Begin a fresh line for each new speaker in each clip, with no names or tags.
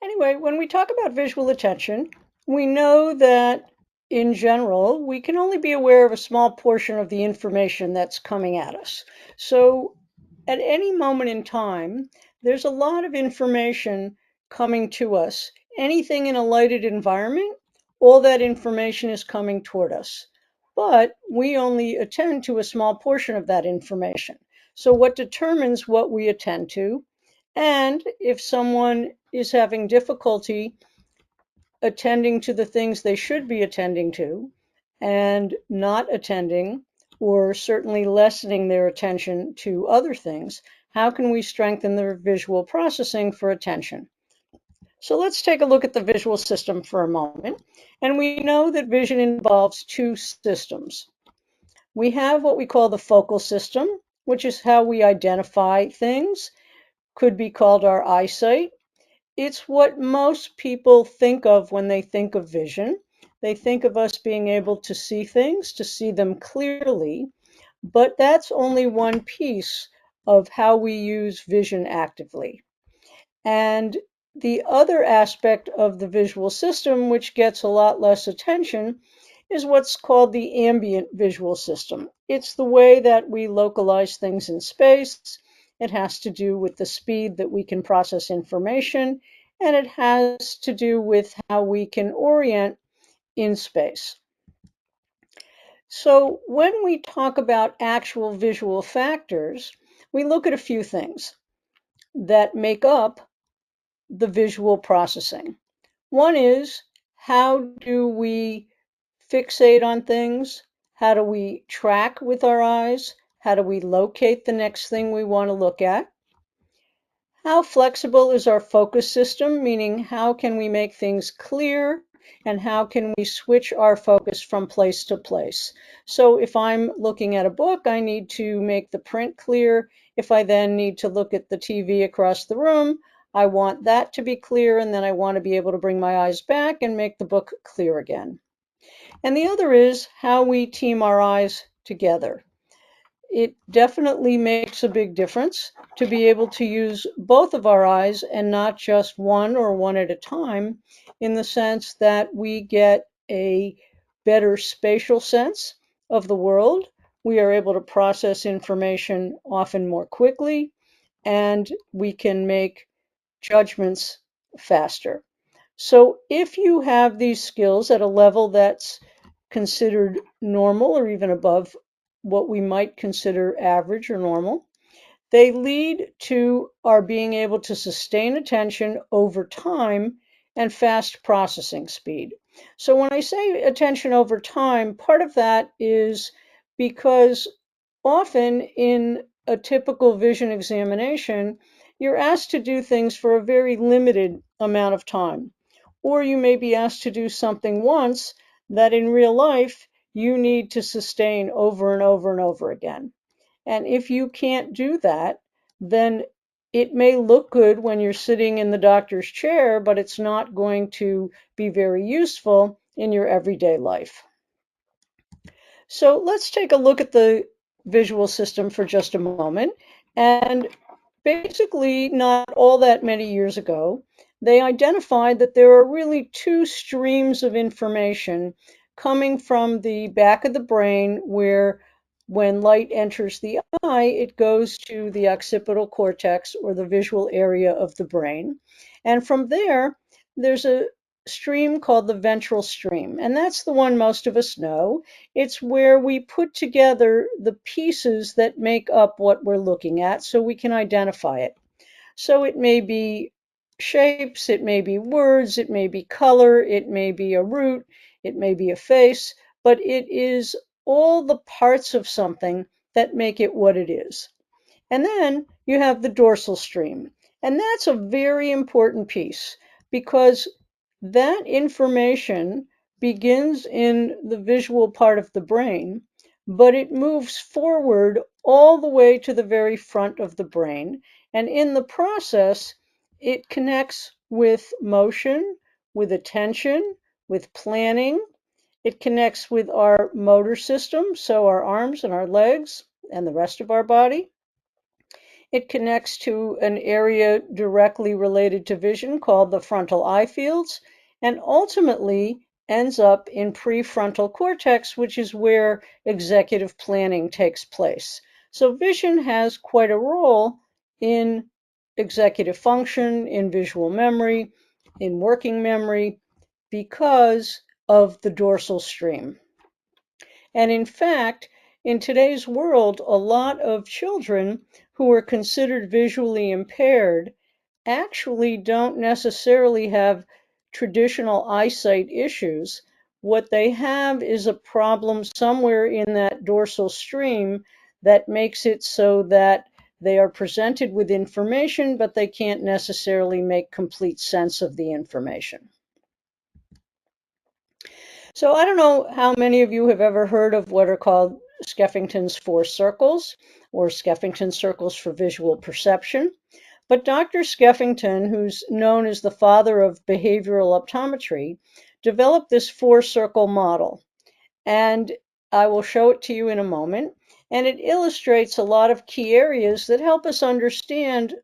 Anyway, when we talk about visual attention, we know that in general, we can only be aware of a small portion of the information that's coming at us. So at any moment in time, there's a lot of information coming to us. Anything in a lighted environment, all that information is coming toward us. But we only attend to a small portion of that information. So what determines what we attend to, and if someone is having difficulty attending to the things they should be attending to and not attending, or certainly lessening their attention to other things, how can we strengthen their visual processing for attention? So let's take a look at the visual system for a moment. And we know that vision involves two systems. We have what we call the focal system, which is how we identify things, could be called our eyesight. It's what most people think of when they think of vision. They think of us being able to see things, to see them clearly, but that's only one piece of how we use vision actively. And the other aspect of the visual system, which gets a lot less attention, is what's called the ambient visual system. It's the way that we localize things in space. It has to do with the speed that we can process information, and it has to do with how we can orient in space. So when we talk about actual visual factors, we look at a few things that make up the visual processing. One is, how do we fixate on things? How do we track with our eyes? How do we locate the next thing we want to look at? How flexible is our focus system, meaning how can we make things clear and how can we switch our focus from place to place? So if I'm looking at a book, I need to make the print clear. If I then need to look at the TV across the room, I want that to be clear, and then I want to be able to bring my eyes back and make the book clear again. And the other is how we team our eyes together. It definitely makes a big difference to be able to use both of our eyes and not just one or one at a time, in the sense that we get a better spatial sense of the world. We are able to process information often more quickly, and we can make judgments faster. So if you have these skills at a level that's considered normal or even above what we might consider average or normal, they lead to our being able to sustain attention over time and fast processing speed. So when I say attention over time, part of that is because often in a typical vision examination, you're asked to do things for a very limited amount of time. Or you may be asked to do something once that in real life you need to sustain over and over and over again. And if you can't do that, then it may look good when you're sitting in the doctor's chair, but it's not going to be very useful in your everyday life. So let's take a look at the visual system for just a moment. And basically, not all that many years ago, they identified that there are really two streams of information coming from the back of the brain, where when light enters the eye, it goes to the occipital cortex, or the visual area of the brain. And from there, there's a stream called the ventral stream, and that's the one most of us know. It's where we put together the pieces that make up what we're looking at so we can identify it. So it may be shapes, it may be words, it may be color, it may be a root, it may be a face, but it is all the parts of something that make it what it is. And then you have the dorsal stream, and that's a very important piece, because that information begins in the visual part of the brain, but it moves forward all the way to the very front of the brain. And in the process, it connects with motion, with attention, with planning. It connects with our motor system, so our arms and our legs and the rest of our body. It connects to an area directly related to vision called the frontal eye fields, and ultimately ends up in prefrontal cortex, which is where executive planning takes place. So vision has quite a role in executive function, in visual memory, in working memory, because of the dorsal stream. And in fact, in today's world, a lot of children who are considered visually impaired actually don't necessarily have traditional eyesight issues. What they have is a problem somewhere in that dorsal stream that makes it so that they are presented with information, but they can't necessarily make complete sense of the information. So I don't know how many of you have ever heard of what are called Skeffington's four circles, or Skeffington circles for visual perception. But Dr. Skeffington, who's known as the father of behavioral optometry, developed this four-circle model. And I will show it to you in a moment. And it illustrates a lot of key areas that help us understand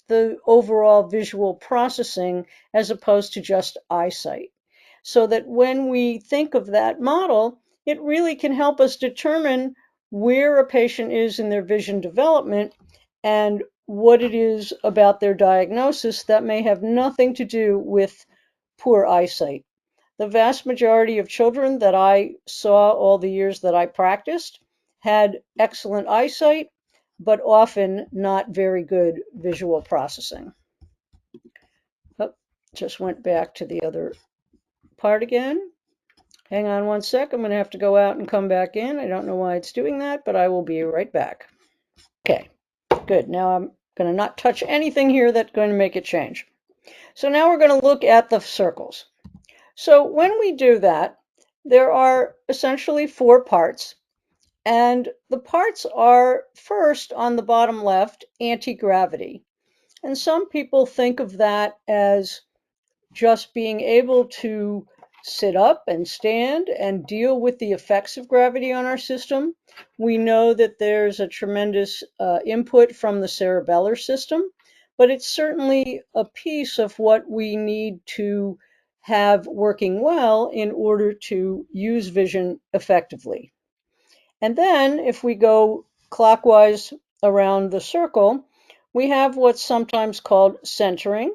the overall visual processing as opposed to just eyesight. So that when we think of that model, it really can help us determine where a patient is in their vision development and what it is about their diagnosis that may have nothing to do with poor eyesight. The vast majority of children that I saw all the years that I practiced had excellent eyesight, but often not very good visual processing. Oh, just went back to the other part again. Hang on one sec. I'm going to have to go out and come back in. I don't know why it's doing that, but I will be right back. Okay, good. Now I'm going to not touch anything here that's going to make it change. So now we're going to look at the circles. So when we do that, there are essentially four parts. And the parts are, first, on the bottom left, anti-gravity. And some people think of that as just being able to sit up and stand and deal with the effects of gravity on our system. We know that there's a tremendous input from the cerebellar system, but it's certainly a piece of what we need to have working well in order to use vision effectively. And then if we go clockwise around the circle, we have what's sometimes called centering.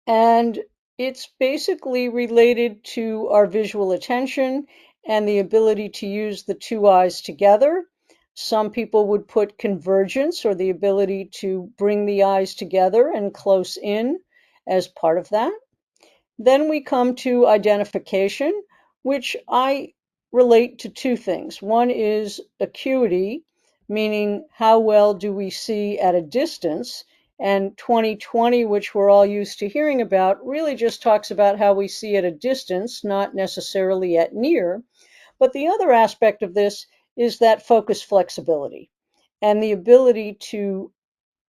And it's basically related to our visual attention and the ability to use the two eyes together. Some people would put convergence, or the ability to bring the eyes together and close in, as part of that. Then we come to identification, which I relate to two things. One is acuity, meaning how well do we see at a distance, and 20/20, which we're all used to hearing about, really just talks about how we see at a distance, not necessarily at near. But the other aspect of this is that focus flexibility and the ability to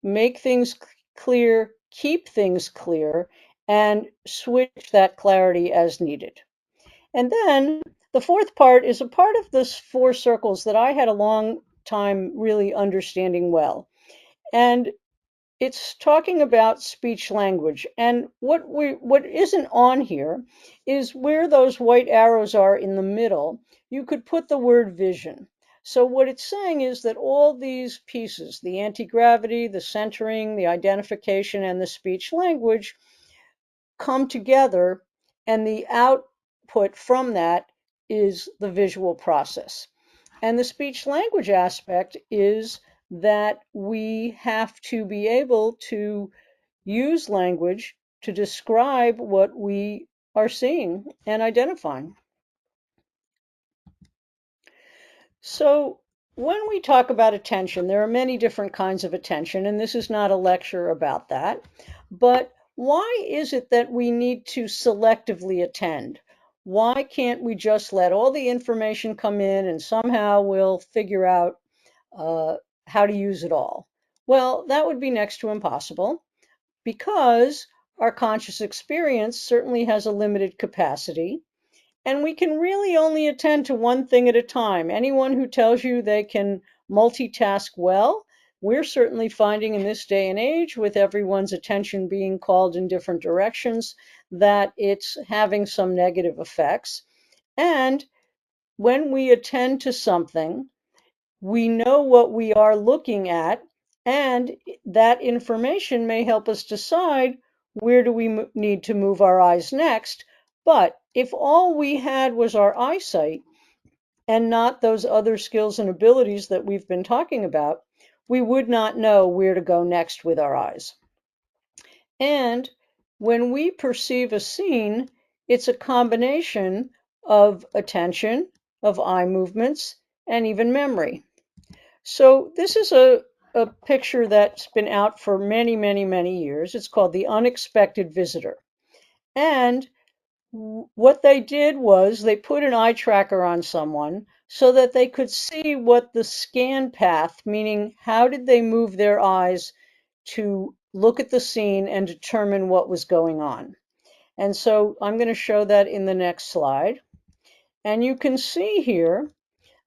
make things clear, keep things clear, and switch that clarity as needed. And then the fourth part is a part of this four circles that I had a long time really understanding well. And it's talking about speech language. And what isn't on here is where those white arrows are in the middle, you could put the word vision. So what it's saying is that all these pieces, the anti-gravity, the centering, the identification, and the speech language, come together, and the output from that is the visual process. And the speech language aspect is that we have to be able to use language to describe what we are seeing and identifying. So when we talk about attention, there are many different kinds of attention, and this is not a lecture about that. But why is it that we need to selectively attend? Why can't we just let all the information come in and somehow we'll figure out how to use it all? Well, that would be next to impossible, because our conscious experience certainly has a limited capacity, and we can really only attend to one thing at a time. Anyone who tells you they can multitask well, we're certainly finding in this day and age, with everyone's attention being called in different directions, that it's having some negative effects. And when we attend to something, we know what we are looking at, and that information may help us decide where do we need to move our eyes next. But if all we had was our eyesight and not those other skills and abilities that we've been talking about, we would not know where to go next with our eyes. And when we perceive a scene, it's a combination of attention, of eye movements, and even memory. So this is a picture that's been out for many, many, many years. It's called The Unexpected Visitor. And what they did was they put an eye tracker on someone so that they could see what the scan path, meaning how did they move their eyes to look at the scene and determine what was going on. And so I'm going to show that in the next slide. And you can see here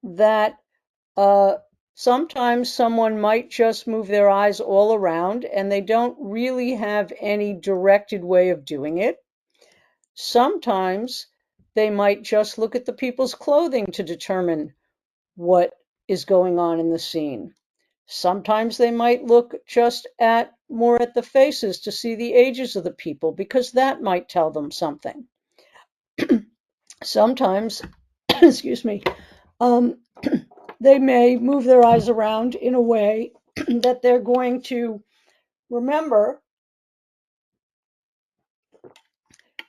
that sometimes someone might just move their eyes all around and they don't really have any directed way of doing it. Sometimes they might just look at the people's clothing to determine what is going on in the scene. Sometimes they might look just more at the faces to see the ages of the people, because that might tell them something. Sometimes, excuse me, they may move their eyes around in a way that they're going to remember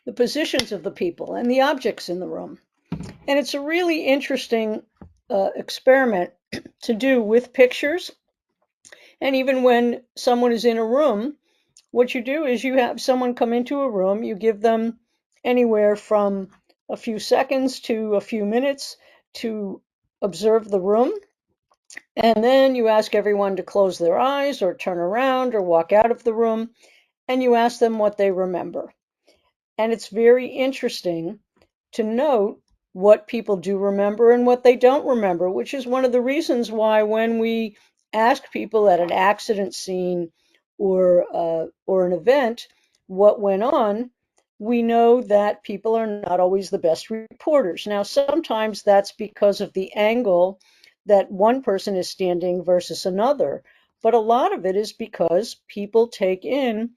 the positions of the people and the objects in the room. And it's a really interesting experiment to do with pictures. And even when someone is in a room, what you do is you have someone come into a room, you give them anywhere from a few seconds to a few minutes to observe the room. And then you ask everyone to close their eyes or turn around or walk out of the room, and you ask them what they remember. And it's very interesting to note what people do remember and what they don't remember, which is one of the reasons why when we ask people at an accident scene or an event what went on, we know that people are not always the best reporters. Now, sometimes that's because of the angle that one person is standing versus another, but a lot of it is because people take in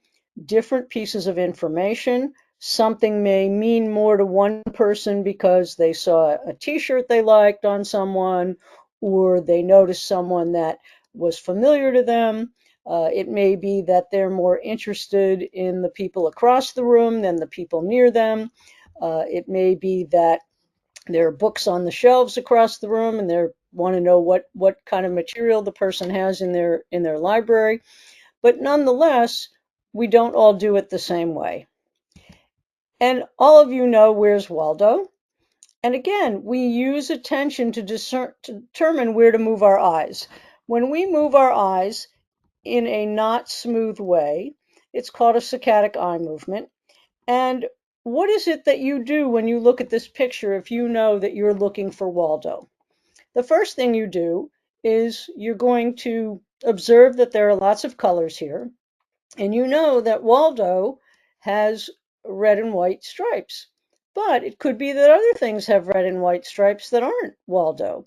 different pieces of information. Something may mean more to one person because they saw a t-shirt they liked on someone, or they noticed someone that was familiar to them. It may be that they're more interested in the people across the room than the people near them. It may be that there are books on the shelves across the room and they want to know what kind of material the person has in their library. But nonetheless, we don't all do it the same way. And all of you know, where's Waldo? And again, we use attention to determine where to move our eyes. When we move our eyes in a not smooth way, it's called a saccadic eye movement. And what is it that you do when you look at this picture if you know that you're looking for Waldo? The first thing you do is you're going to observe that there are lots of colors here. And you know that Waldo has red and white stripes. But it could be that other things have red and white stripes that aren't Waldo.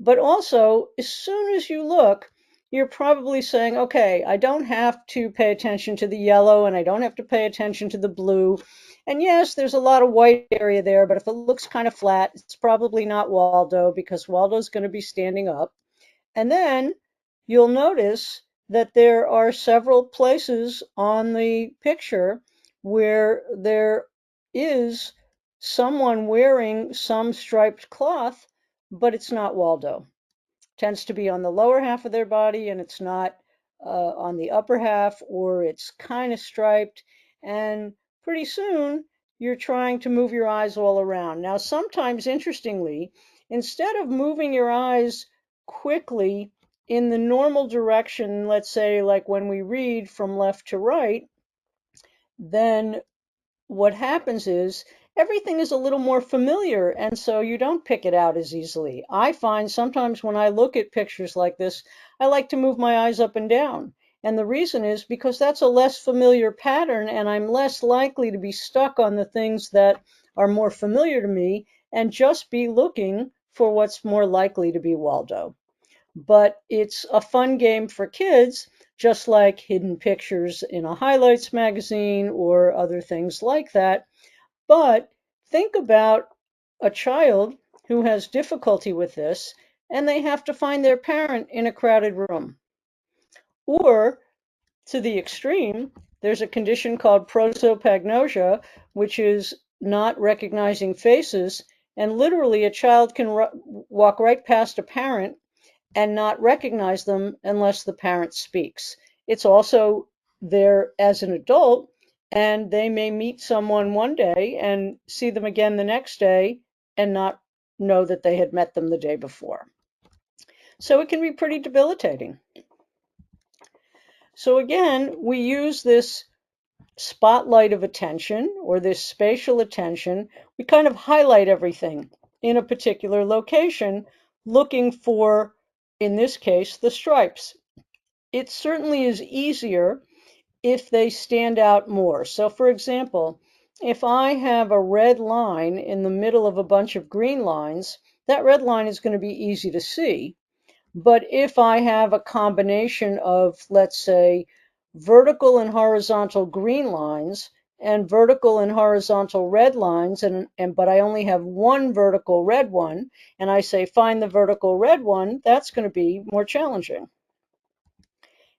But also, as soon as you look, you're probably saying, okay, I don't have to pay attention to the yellow and I don't have to pay attention to the blue. And yes, there's a lot of white area there, but if it looks kind of flat, it's probably not Waldo because Waldo's going to be standing up. And then you'll notice that there are several places on the picture where there is someone wearing some striped cloth, but it's not Waldo. It tends to be on the lower half of their body and it's not on the upper half, or it's kind of striped. And pretty soon you're trying to move your eyes all around. Now, sometimes, interestingly, instead of moving your eyes quickly in the normal direction, let's say like when we read from left to right, then what happens is everything is a little more familiar, and so you don't pick it out as easily. I find sometimes when I look at pictures like this, I like to move my eyes up and down. And the reason is because that's a less familiar pattern, and I'm less likely to be stuck on the things that are more familiar to me and just be looking for what's more likely to be Waldo. But it's a fun game for kids, just like hidden pictures in a highlights magazine or other things like that. But think about a child who has difficulty with this and they have to find their parent in a crowded room. Or to the extreme, there's a condition called prosopagnosia, which is not recognizing faces. And literally, a child can walk right past a parent and not recognize them unless the parent speaks. It's also there as an adult, and they may meet someone one day and see them again the next day and not know that they had met them the day before. So it can be pretty debilitating. So again, we use this spotlight of attention or this spatial attention. We kind of highlight everything in a particular location, looking for, in this case, the stripes. It certainly is easier if they stand out more. So for example, if I have a red line in the middle of a bunch of green lines, that red line is going to be easy to see. But if I have a combination of, let's say, vertical and horizontal green lines and vertical and horizontal red lines, but I only have one vertical red one, and I say find the vertical red one, that's going to be more challenging.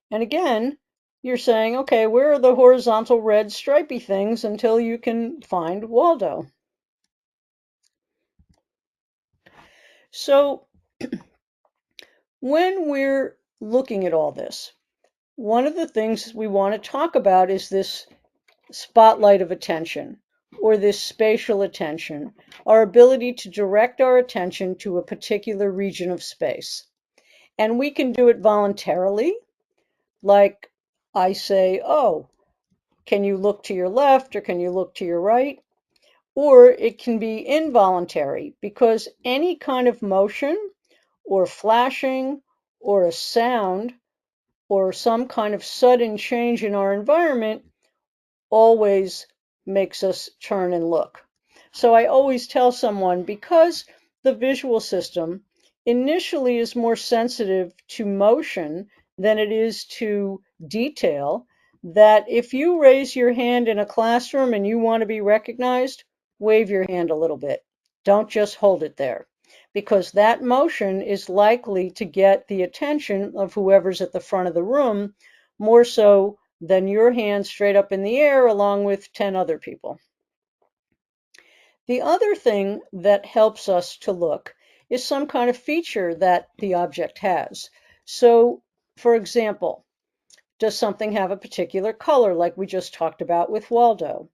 And again, you're saying, okay, where are the horizontal red stripy things until you can find Waldo? So when we're looking at all this, one of the things we want to talk about is this spotlight of attention, or this spatial attention, our ability to direct our attention to a particular region of space. And we can do it voluntarily, like I say, oh, can you look to your left or can you look to your right? Or it can be involuntary, because any kind of motion or flashing or a sound or some kind of sudden change in our environment always makes us turn and look. So I always tell someone, because the visual system initially is more sensitive to motion than it is to detail, that if you raise your hand in a classroom and you want to be recognized, wave your hand a little bit. Don't just hold it there, because that motion is likely to get the attention of whoever's at the front of the room, more so than your hand straight up in the air along with 10 other people. The other thing that helps us to look is some kind of feature that the object has. So, for example, does something have a particular color, like we just talked about with Waldo?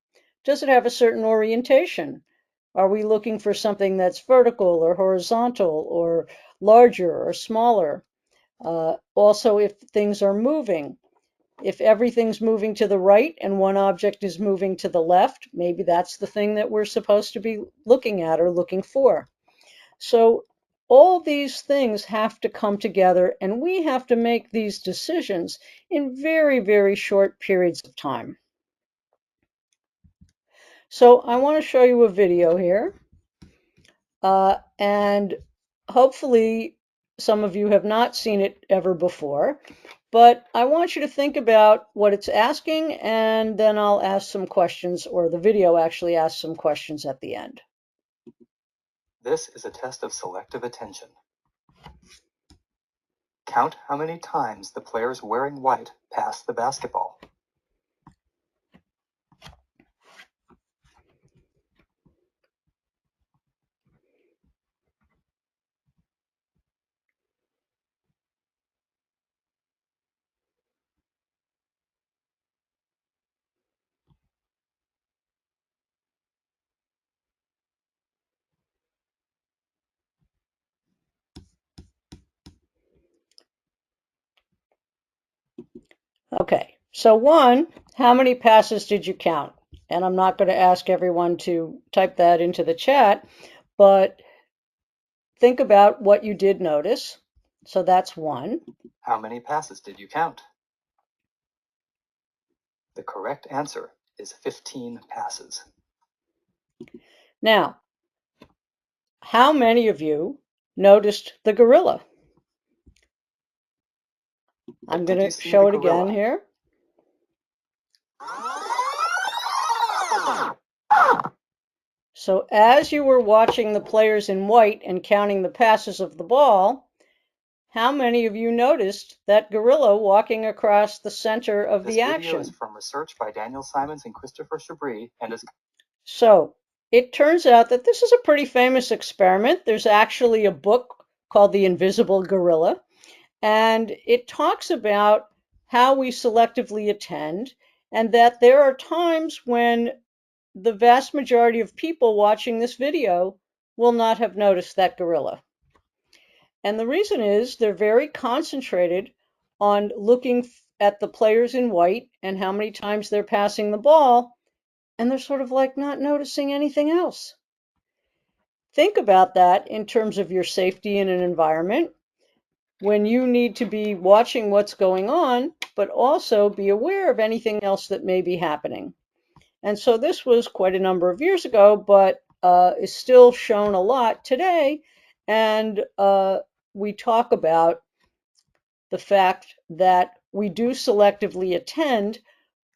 Does it have a certain orientation? Are we looking for something that's vertical or horizontal or larger or smaller? Also, if things are moving, if everything's moving to the right and one object is moving to the left, maybe that's the thing that we're supposed to be looking at or looking for. So all these things have to come together, and we have to make these decisions in very, very short periods of time. So I want to show you a video here, and hopefully some of you have not seen it ever before. But I want you to think about what it's asking, and then I'll ask some questions, or the video actually asks some questions at the end.
This is a test of selective attention. Count how many times the players wearing white pass the basketball.
Okay, so one, how many passes did you count? And I'm not going to ask everyone to type that into the chat, but think about what you did notice. So that's one.
How many passes did you count? The correct answer is 15 passes.
Now, how many of you noticed the gorilla? I'm going to show it again here. So as you were watching the players in white and counting the passes of the ball, how many of you noticed that gorilla walking across the center of the action?
This video is from research by Daniel Simons and Christopher Chabris and is...
So it turns out that this is a pretty famous experiment. There's actually a book called The Invisible Gorilla, and it talks about how we selectively attend, and that there are times when the vast majority of people watching this video will not have noticed that gorilla. And the reason is they're very concentrated on looking at the players in white and how many times they're passing the ball, and they're sort of like not noticing anything else. Think about that in terms of your safety in an environment when you need to be watching what's going on, but also be aware of anything else that may be happening. And so this was quite a number of years ago, but is still shown a lot today. And we talk about the fact that we do selectively attend,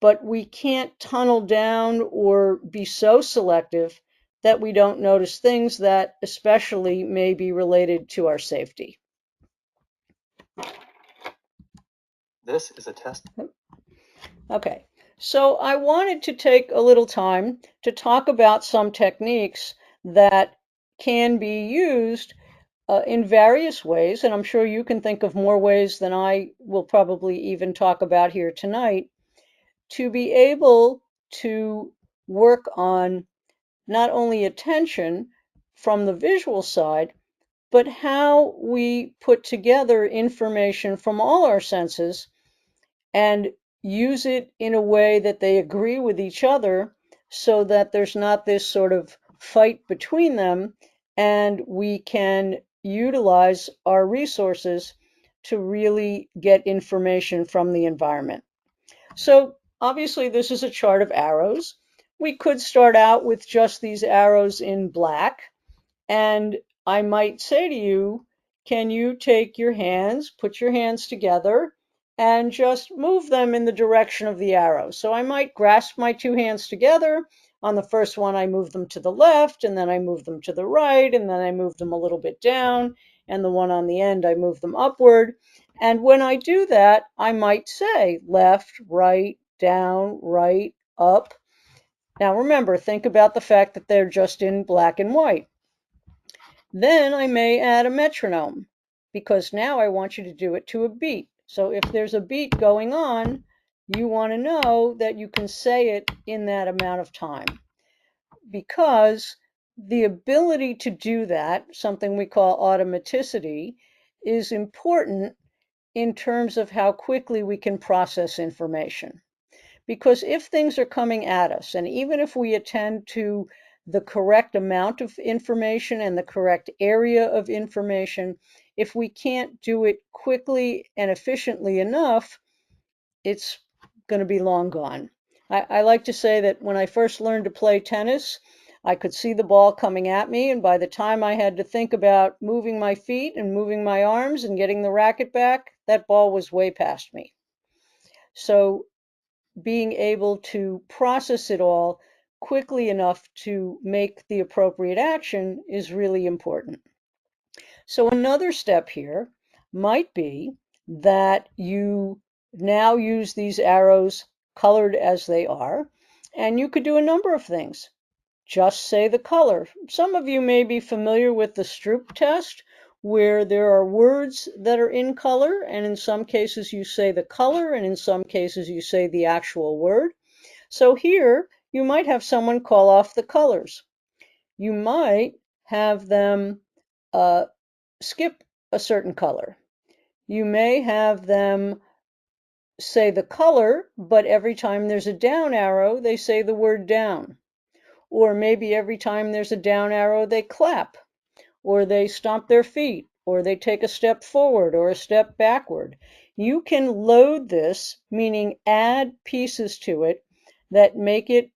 but we can't tunnel down or be so selective that we don't notice things that especially may be related to our safety.
This is a test.
Okay, so I wanted to take a little time to talk about some techniques that can be used in various ways, and I'm sure you can think of more ways than I will probably even talk about here tonight, to be able to work on not only attention from the visual side, but how we put together information from all our senses and use it in a way that they agree with each other so that there's not this sort of fight between them, and we can utilize our resources to really get information from the environment. So obviously this is a chart of arrows. We could start out with just these arrows in black, and I might say to you, can you take your hands, put your hands together, and just move them in the direction of the arrow? So I might grasp my two hands together. On the first one, I move them to the left, and then I move them to the right, and then I move them a little bit down, and the one on the end, I move them upward. And when I do that, I might say left, right, down, right, up. Now remember, think about the fact that they're just in black and white. Then I may add a metronome, because now I want you to do it to a beat. So if there's a beat going on, you want to know that you can say it in that amount of time, because the ability to do that, something we call automaticity, is important in terms of how quickly we can process information. Because if things are coming at us, and even if we attend to the correct amount of information and the correct area of information, if we can't do it quickly and efficiently enough, it's going to be long gone. I like to say that when I first learned to play tennis, I could see the ball coming at me, and by the time I had to think about moving my feet and moving my arms and getting the racket back, that ball was way past me. So being able to process it all quickly enough to make the appropriate action is really important. So another step here might be that you now use these arrows colored as they are, and you could do a number of things. Just say the color. Some of you may be familiar with the Stroop test, where there are words that are in color, and in some cases you say the color, and in some cases you say the actual word. So here you might have someone call off the colors. You might have them skip a certain color. You may have them say the color, but every time there's a down arrow, they say the word down. Or maybe every time there's a down arrow, they clap, or they stomp their feet, or they take a step forward or a step backward. You can load this, meaning add pieces to it that make it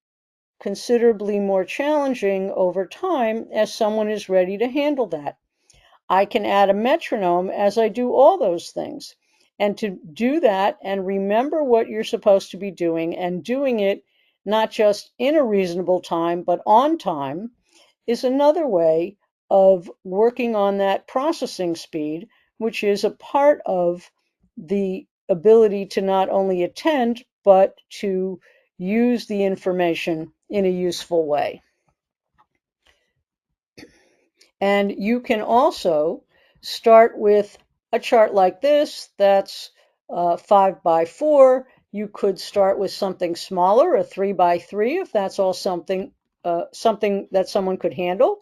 considerably more challenging over time as someone is ready to handle that. I can add a metronome as I do all those things. And to do that and remember what you're supposed to be doing and doing it not just in a reasonable time, but on time, is another way of working on that processing speed, which is a part of the ability to not only attend, but to use the information in a useful way. And you can also start with a chart like this that's 5 by 4. You could start with something smaller, a 3 by 3, if that's all something that someone could handle.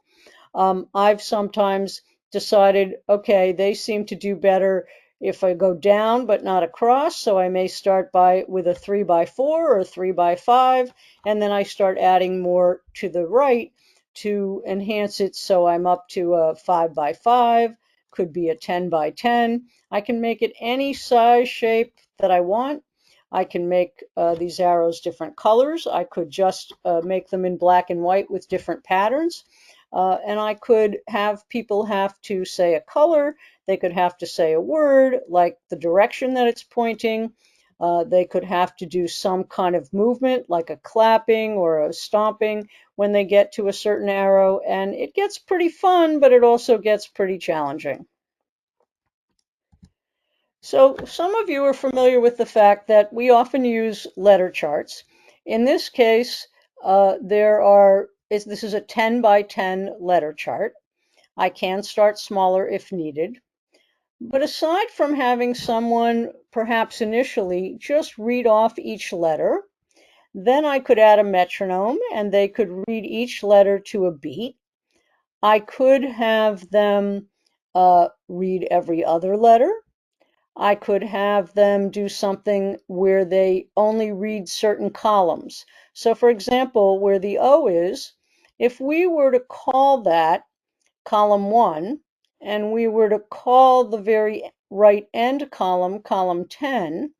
I've sometimes decided, okay, they seem to do better if I go down but not across, so I may start with a 3 by 4 or a 3 by 5, and then I start adding more to the right to enhance it, so I'm up to a 5 by 5, could be a 10 by 10. I can make it any size, shape that I want. I can make these arrows different colors. I could just make them in black and white with different patterns. And I could have people have to say a color. They could have to say a word, like the direction that it's pointing. They could have to do some kind of movement, like a clapping or a stomping when they get to a certain arrow. And it gets pretty fun, but it also gets pretty challenging. So some of you are familiar with the fact that we often use letter charts. In this case, this is a 10 by 10 letter chart. I can start smaller if needed. But aside from having someone perhaps initially just read off each letter, then I could add a metronome and they could read each letter to a beat. I could have them read every other letter. I could have them do something where they only read certain columns. So for example, where the O is, if we were to call that column 1, and we were to call the very right end column, column 10,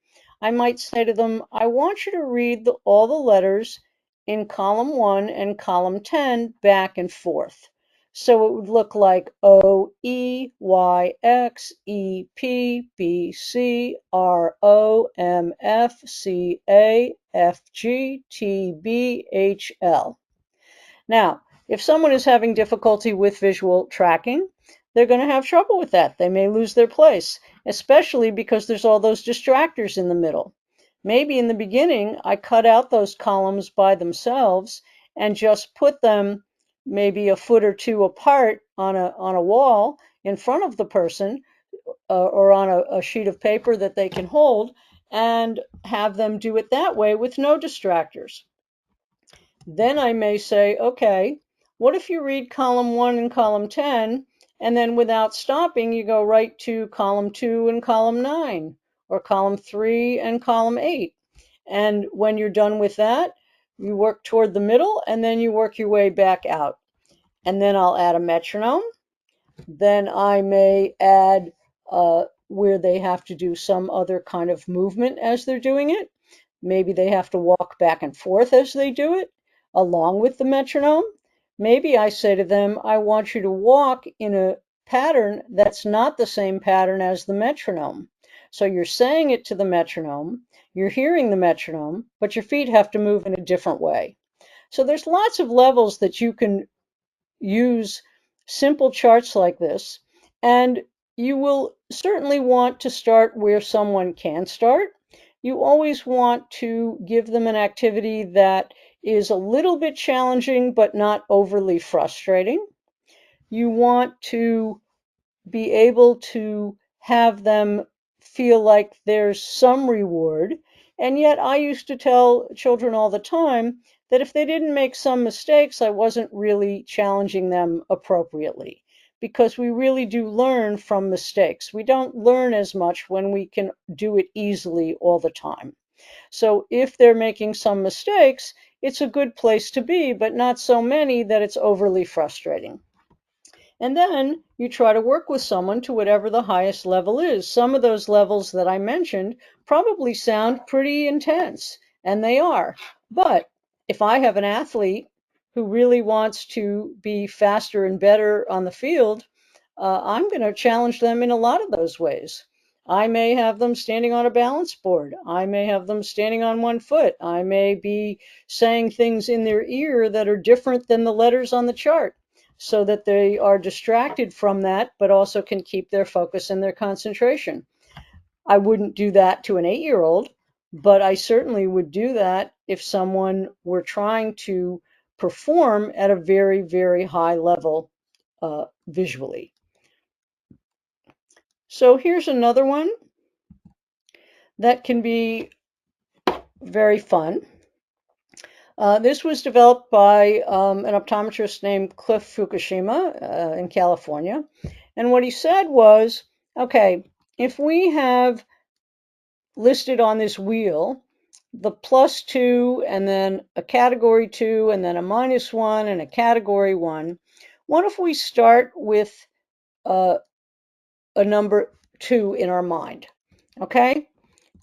I might say to them, I want you to read all the letters in column 1 and column 10 back and forth. So it would look like O, E, Y, X, E, P, B, C, R, O, M, F, C, A, F, G, T, B, H, L. Now, if someone is having difficulty with visual tracking, they're going to have trouble with that. They may lose their place, especially because there's all those distractors in the middle. Maybe in the beginning, I cut out those columns by themselves and just put them maybe a foot or two apart on a wall in front of the person or on a sheet of paper that they can hold and have them do it that way with no distractors. Then I may say, okay, what if you read column 1 and column 10, and then without stopping, you go right to column 2 and column 9, or column 3 and column 8. And when you're done with that, you work toward the middle, and then you work your way back out. And then I'll add a metronome. Then I may add where they have to do some other kind of movement as they're doing it. Maybe they have to walk back and forth as they do it, along with the metronome. Maybe I say to them, I want you to walk in a pattern that's not the same pattern as the metronome. So you're saying it to the metronome, you're hearing the metronome, but your feet have to move in a different way. So there's lots of levels that you can use simple charts like this, and you will certainly want to start where someone can start. You always want to give them an activity that is a little bit challenging but not overly frustrating. You want to be able to have them feel like there's some reward. And yet I used to tell children all the time that if they didn't make some mistakes, I wasn't really challenging them appropriately. because we really do learn from mistakes. We don't learn as much when we can do it easily all the time. So if they're making some mistakes, it's a good place to be, but not so many that it's overly frustrating. And then you try to work with someone to whatever the highest level is. Some of those levels that I mentioned probably sound pretty intense, and they are. But if I have an athlete who really wants to be faster and better on the field, I'm going to challenge them in a lot of those ways. I may have them standing on a balance board. I may have them standing on one foot. I may be saying things in their ear that are different than the letters on the chart so that they are distracted from that, but also can keep their focus and their concentration. I wouldn't do that to an 8-year-old, but I certainly would do that if someone were trying to perform at a very, very high level visually. So here's another one that can be very fun. This was developed by an optometrist named Cliff Fukushima in California. And what he said was, okay, if we have listed on this wheel the +2 and then a category 2 and then a -1 and a category 1, what if we start with a number 2 in our mind? Okay?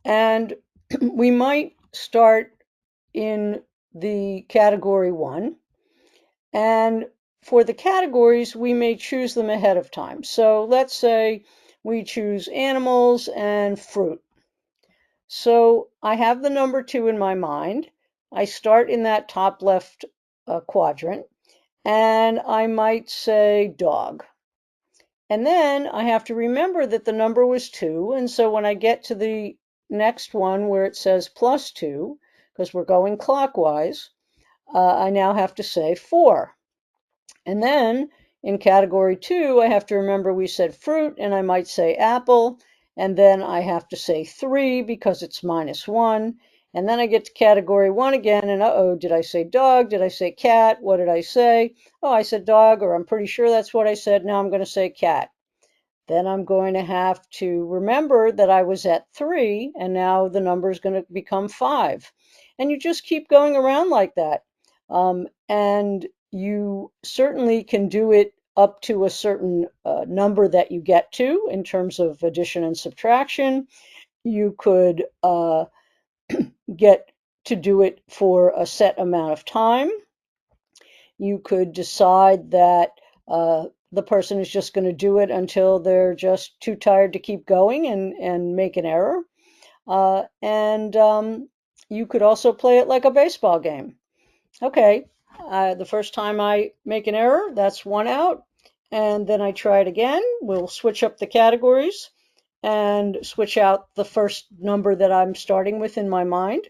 And we might start in the category 1. And for the categories, we may choose them ahead of time. So let's say we choose animals and fruit. So I have the number 2 in my mind. I start in that top left quadrant, and I might say dog. And then I have to remember that the number was 2, and so when I get to the next one where it says +2, because we're going clockwise, I now have to say 4. And then in category 2, I have to remember we said fruit, and I might say apple, and then I have to say 3 because it's -1. And then I get to category 1 again, and uh-oh, did I say dog? Did I say cat? What did I say? Oh, I said dog, or I'm pretty sure that's what I said. Now I'm going to say cat. Then I'm going to have to remember that I was at 3, and now the number is going to become 5. And you just keep going around like that. And you certainly can do it up to a certain number that you get to in terms of addition and subtraction. You could get to do it for a set amount of time. You could decide that the person is just going to do it until they're just too tired to keep going and make an error. You could also play it like a baseball game. Okay, the first time I make an error, that's 1 out. And then I try it again. We'll switch up the categories and switch out the first number that I'm starting with in my mind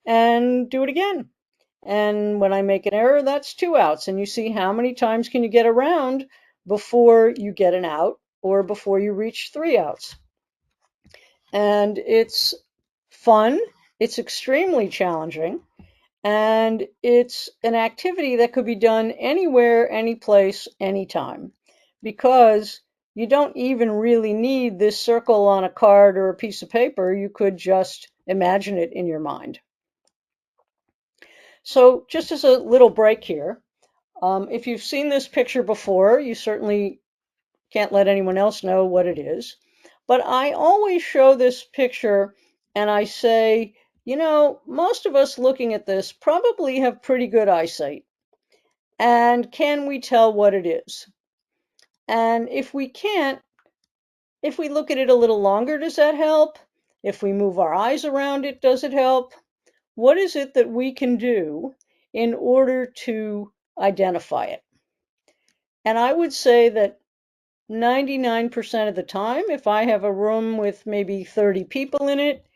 and do it again. And when I make an error, that's 2 outs. And you see how many times can you get around before you get an out or before you reach 3 outs. And it's fun. It's extremely challenging. And it's an activity that could be done anywhere, any place, anytime, because you don't even really need this circle on a card or a piece of paper. You could just imagine it in your mind. So just as a little break here, if you've seen this picture before, you certainly can't let anyone else know what it is. But I always show this picture and I say, you know, most of us looking at this probably have pretty good eyesight. And can we tell what it is? And if we can't, if we look at it a little longer, does that help? If we move our eyes around it, does it help? What is it that we can do in order to identify it? And I would say that 99% of the time, if I have a room with maybe 30 people in it,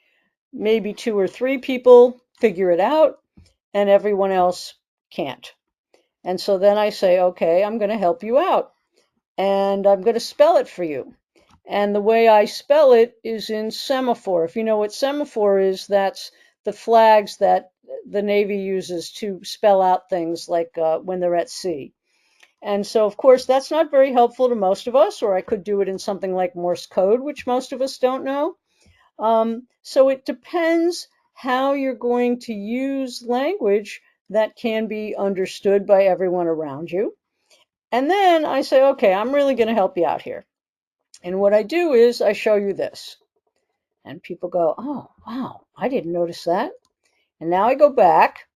maybe 2 or 3 people figure it out and everyone else can't. And so then I say, okay, I'm going to help you out and I'm going to spell it for you. And the way I spell it is in semaphore. If you know what semaphore is, that's the flags that the Navy uses to spell out things like when they're at sea. And so, of course, that's not very helpful to most of us, or I could do it in something like Morse code, which most of us don't know. So it depends how you're going to use language that can be understood by everyone around you. And then I say, okay, I'm really going to help you out here. And what I do is I show you this. And people go, oh, wow, I didn't notice that. And now I go back,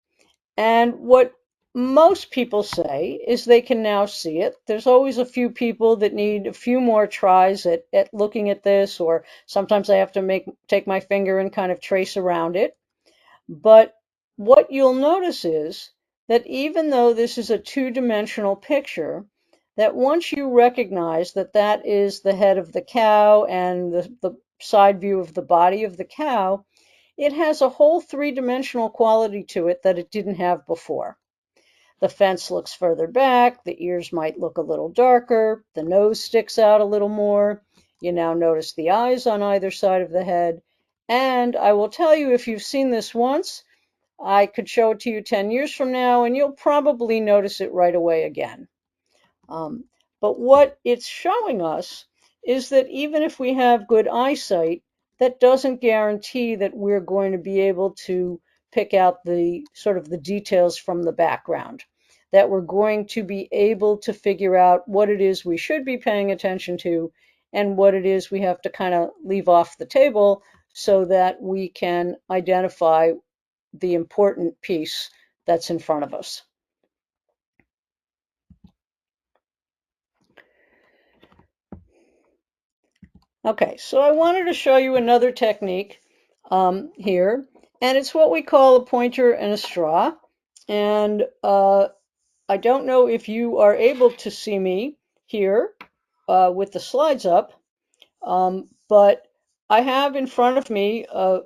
and what most people say is they can now see it. There's always a few people that need a few more tries at looking at this, or sometimes I have to take my finger and kind of trace around it. But what you'll notice is that even though this is a two-dimensional picture, that once you recognize that that is the head of the cow and the side view of the body of the cow, it has a whole three-dimensional quality to it that it didn't have before. The fence looks further back, the ears might look a little darker, the nose sticks out a little more. You now notice the eyes on either side of the head. And I will tell you, if you've seen this once, I could show it to you 10 years from now, and you'll probably notice it right away again. But what it's showing us is that even if we have good eyesight, that doesn't guarantee that we're going to be able to pick out the sort of the details from the background, that we're going to be able to figure out what it is we should be paying attention to and what it is we have to kind of leave off the table so that we can identify the important piece that's in front of us. Okay, so I wanted to show you another technique here, and it's what we call a pointer and a straw. And I don't know if you are able to see me here with the slides up, but I have in front of me a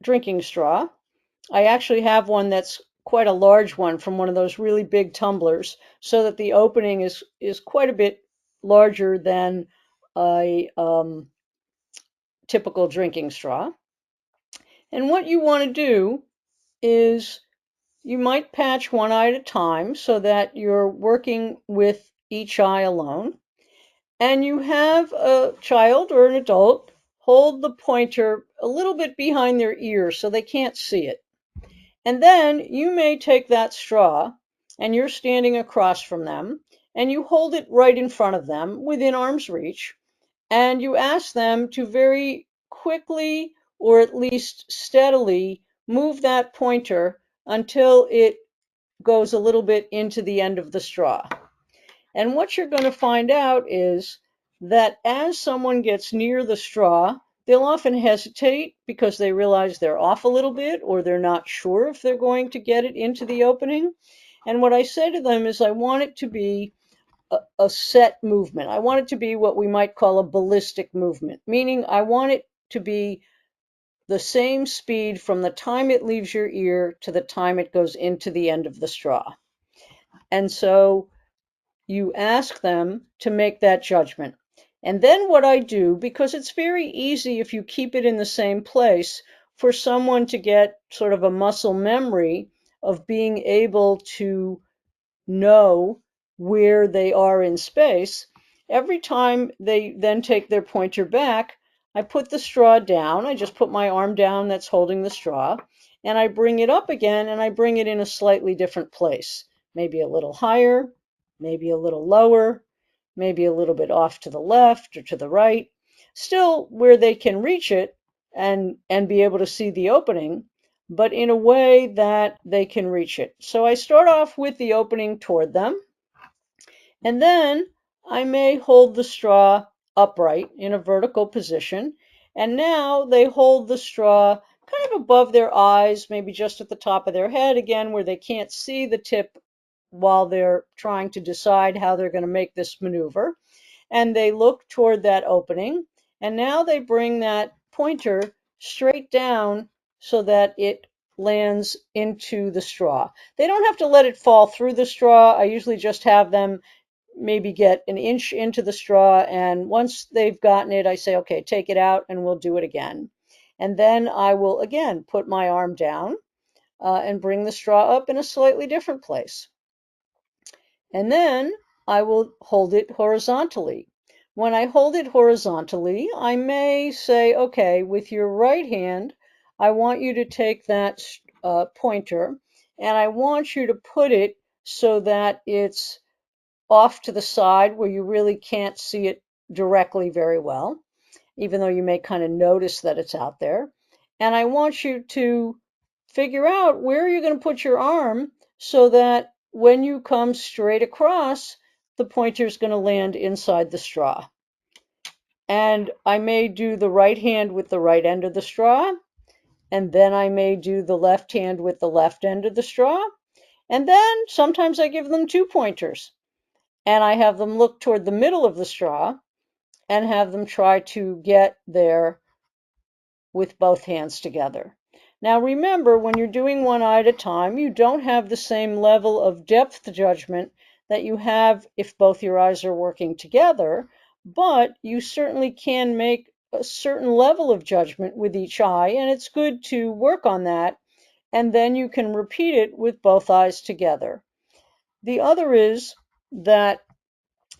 drinking straw. I actually have one that's quite a large one from one of those really big tumblers, so that the opening is quite a bit larger than a typical drinking straw. And what you want to do is you might patch one eye at a time so that you're working with each eye alone. And you have a child or an adult hold the pointer a little bit behind their ear so they can't see it. And then you may take that straw and you're standing across from them and you hold it right in front of them within arm's reach. And you ask them to very quickly, or at least steadily, move that pointer until it goes a little bit into the end of the straw. And what you're going to find out is that as someone gets near the straw, they'll often hesitate because they realize they're off a little bit, or they're not sure if they're going to get it into the opening. And what I say to them is I want it to be a set movement. I want it to be what we might call a ballistic movement, meaning I want it to be the same speed from the time it leaves your ear to the time it goes into the end of the straw. And so you ask them to make that judgment. And then what I do, because it's very easy if you keep it in the same place for someone to get sort of a muscle memory of being able to know where they are in space, every time they then take their pointer back, I put the straw down. I just put my arm down that's holding the straw, and I bring it up again, and I bring it in a slightly different place, maybe a little higher, maybe a little lower, maybe a little bit off to the left or to the right, still where they can reach it and be able to see the opening, but in a way that they can reach it. So I start off with the opening toward them, and then I may hold the straw upright in a vertical position, and now they hold the straw kind of above their eyes, maybe just at the top of their head, again, where they can't see the tip while they're trying to decide how they're going to make this maneuver. And they look toward that opening, and now they bring that pointer straight down so that it lands into the straw. They don't have to let it fall through the straw. I usually just have them maybe get an inch into the straw, and once they've gotten it, I say, okay, take it out and we'll do it again. And then I will again put my arm down and bring the straw up in a slightly different place. And then I will hold it horizontally. When I hold it horizontally, I may say, okay, with your right hand, I want you to take that pointer and I want you to put it so that it's off to the side where you really can't see it directly very well, even though you may kind of notice that it's out there. And I want you to figure out where you're going to put your arm so that when you come straight across, the pointer is going to land inside the straw. And I may do the right hand with the right end of the straw, and then I may do the left hand with the left end of the straw. And then sometimes I give them 2 pointers, and I have them look toward the middle of the straw and have them try to get there with both hands together. Now remember, when you're doing one eye at a time, you don't have the same level of depth judgment that you have if both your eyes are working together, but you certainly can make a certain level of judgment with each eye, and it's good to work on that, and then you can repeat it with both eyes together. The other is that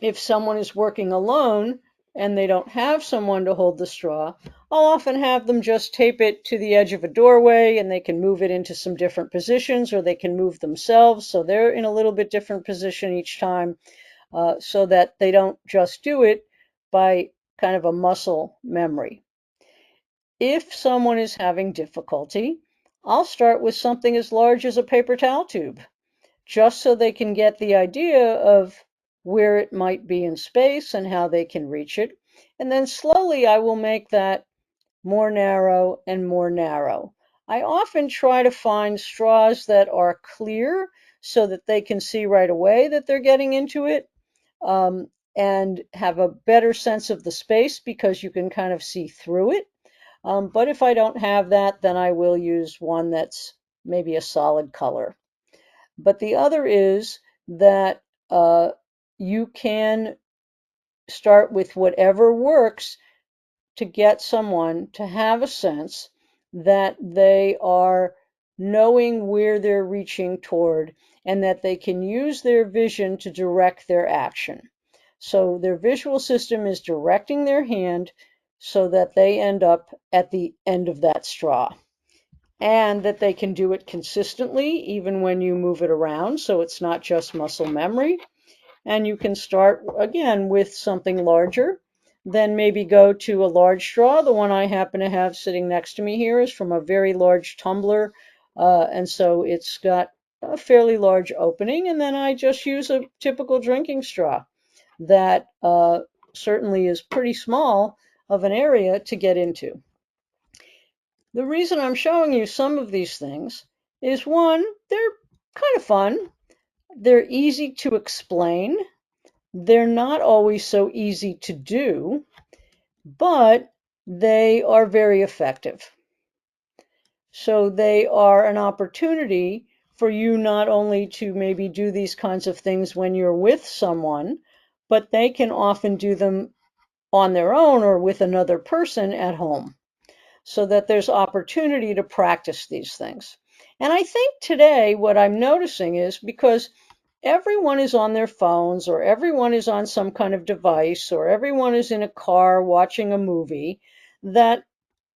if someone is working alone and they don't have someone to hold the straw, I'll often have them just tape it to the edge of a doorway, and they can move it into some different positions, or they can move themselves so they're in a little bit different position each time, so that they don't just do it by kind of a muscle memory. If someone is having difficulty, I'll start with something as large as a paper towel tube, just so they can get the idea of where it might be in space and how they can reach it. And then slowly I will make that more narrow and more narrow. I often try to find straws that are clear so that they can see right away that they're getting into it, and have a better sense of the space because you can kind of see through it. But if I don't have that, then I will use one that's maybe a solid color. But the other is that you can start with whatever works to get someone to have a sense that they are knowing where they're reaching toward and that they can use their vision to direct their action. So their visual system is directing their hand so that they end up at the end of that straw, and that they can do it consistently even when you move it around, so it's not just muscle memory. And you can start again with something larger, then maybe go to a large straw. The one I happen to have sitting next to me here is from a very large tumbler, and so it's got a fairly large opening, and then I just use a typical drinking straw that certainly is pretty small of an area to get into. The reason I'm showing you some of these things is, one, they're kind of fun. They're easy to explain. They're not always so easy to do, but they are very effective. So they are an opportunity for you not only to maybe do these kinds of things when you're with someone, but they can often do them on their own or with another person at home, so that there's opportunity to practice these things. And I think today what I'm noticing is, because everyone is on their phones, or everyone is on some kind of device, or everyone is in a car watching a movie, that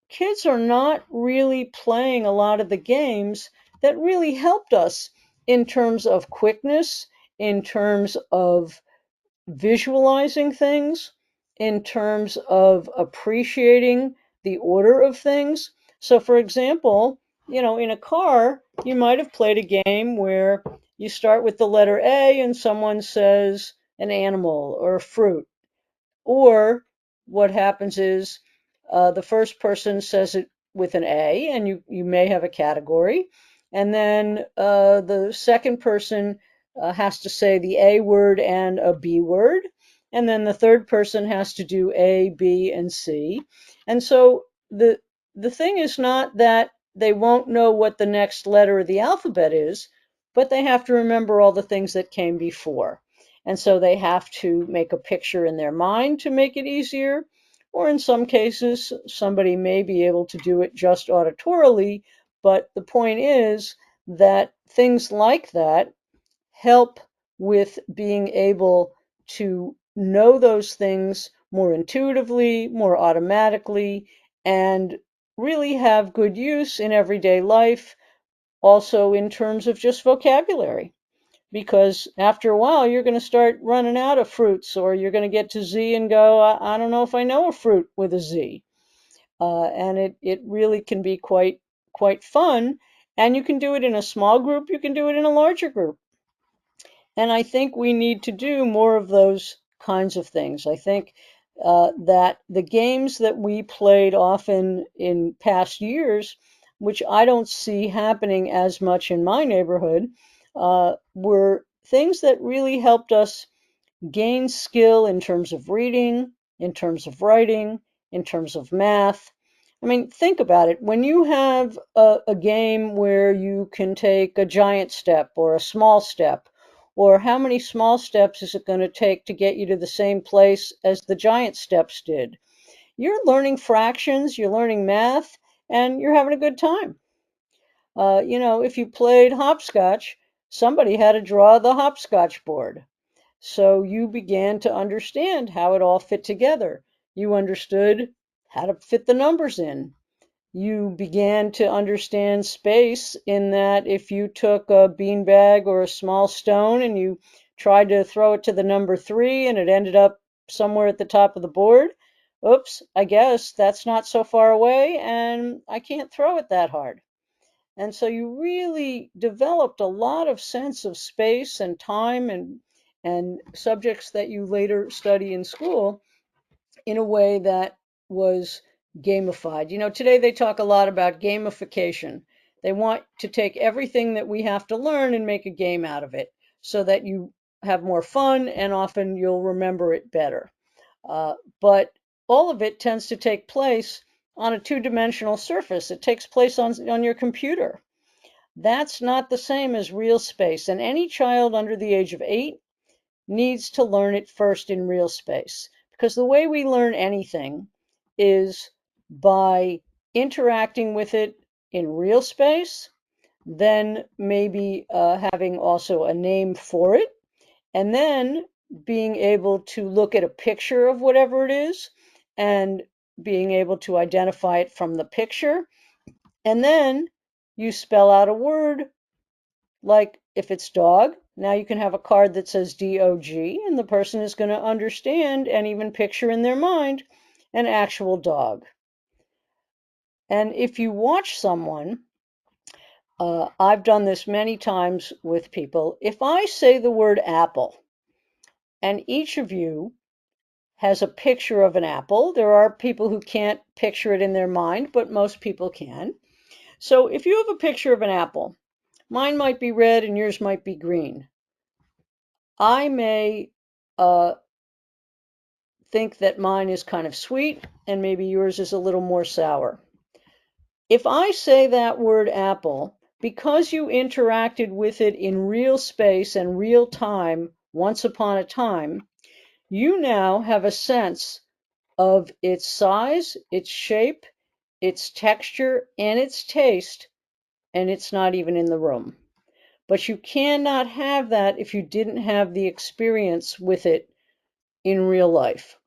kids are not really playing a lot of the games that really helped us in terms of quickness, in terms of visualizing things, in terms of appreciating the order of things. So, for example, in a car, you might have played a game where you start with the letter A and someone says an animal or a fruit. Or what happens is the first person says it with an A, and you may have a category. And then the second person has to say the A word and a B word. And then the third person has to do A, B, and C. And so the thing is not that they won't know what the next letter of the alphabet is, but they have to remember all the things that came before. And so they have to make a picture in their mind to make it easier. Or in some cases, somebody may be able to do it just auditorily. But the point is that things like that help with being able to know those things more intuitively, more automatically, and really have good use in everyday life, also in terms of just vocabulary. Because after a while, you're going to start running out of fruits, or you're going to get to Z and go, I don't know if I know a fruit with a Z. And it really can be quite fun. And you can do it in a small group, you can do it in a larger group. And I think we need to do more of those kinds of things. I think that the games that we played often in past years, which I don't see happening as much in my neighborhood, were things that really helped us gain skill in terms of reading, in terms of writing, in terms of math. I mean, think about it. When you have a game where you can take a giant step or a small step, or how many small steps is it going to take to get you to the same place as the giant steps did? You're learning fractions, you're learning math, and you're having a good time. If you played hopscotch, somebody had to draw the hopscotch board. So you began to understand how it all fit together. You understood how to fit the numbers in. You began to understand space in that if you took a beanbag or a small stone and you tried to throw it to the number 3 and it ended up somewhere at the top of the board, oops, I guess that's not so far away and I can't throw it that hard. And so you really developed a lot of sense of space and time and subjects that you later study in school in a way that was gamified. Today they talk a lot about gamification. They want to take everything that we have to learn and make a game out of it so that you have more fun and often you'll remember it better. But all of it tends to take place on a two-dimensional surface. It takes place on your computer. That's not the same as real space. And any child under the age of 8 needs to learn it first in real space. Because the way we learn anything is by interacting with it in real space, then maybe having also a name for it, and then being able to look at a picture of whatever it is and being able to identify it from the picture. And then you spell out a word, like if it's dog, now you can have a card that says DOG, and the person is going to understand and even picture in their mind an actual dog. And if you watch someone, I've done this many times with people. If I say the word apple, and each of you has a picture of an apple, there are people who can't picture it in their mind, but most people can. So if you have a picture of an apple, mine might be red and yours might be green. I may think that mine is kind of sweet and maybe yours is a little more sour. If I say that word apple, because you interacted with it in real space and real time once upon a time, you now have a sense of its size, its shape, its texture, and its taste, and it's not even in the room. But you cannot have that if you didn't have the experience with it in real life.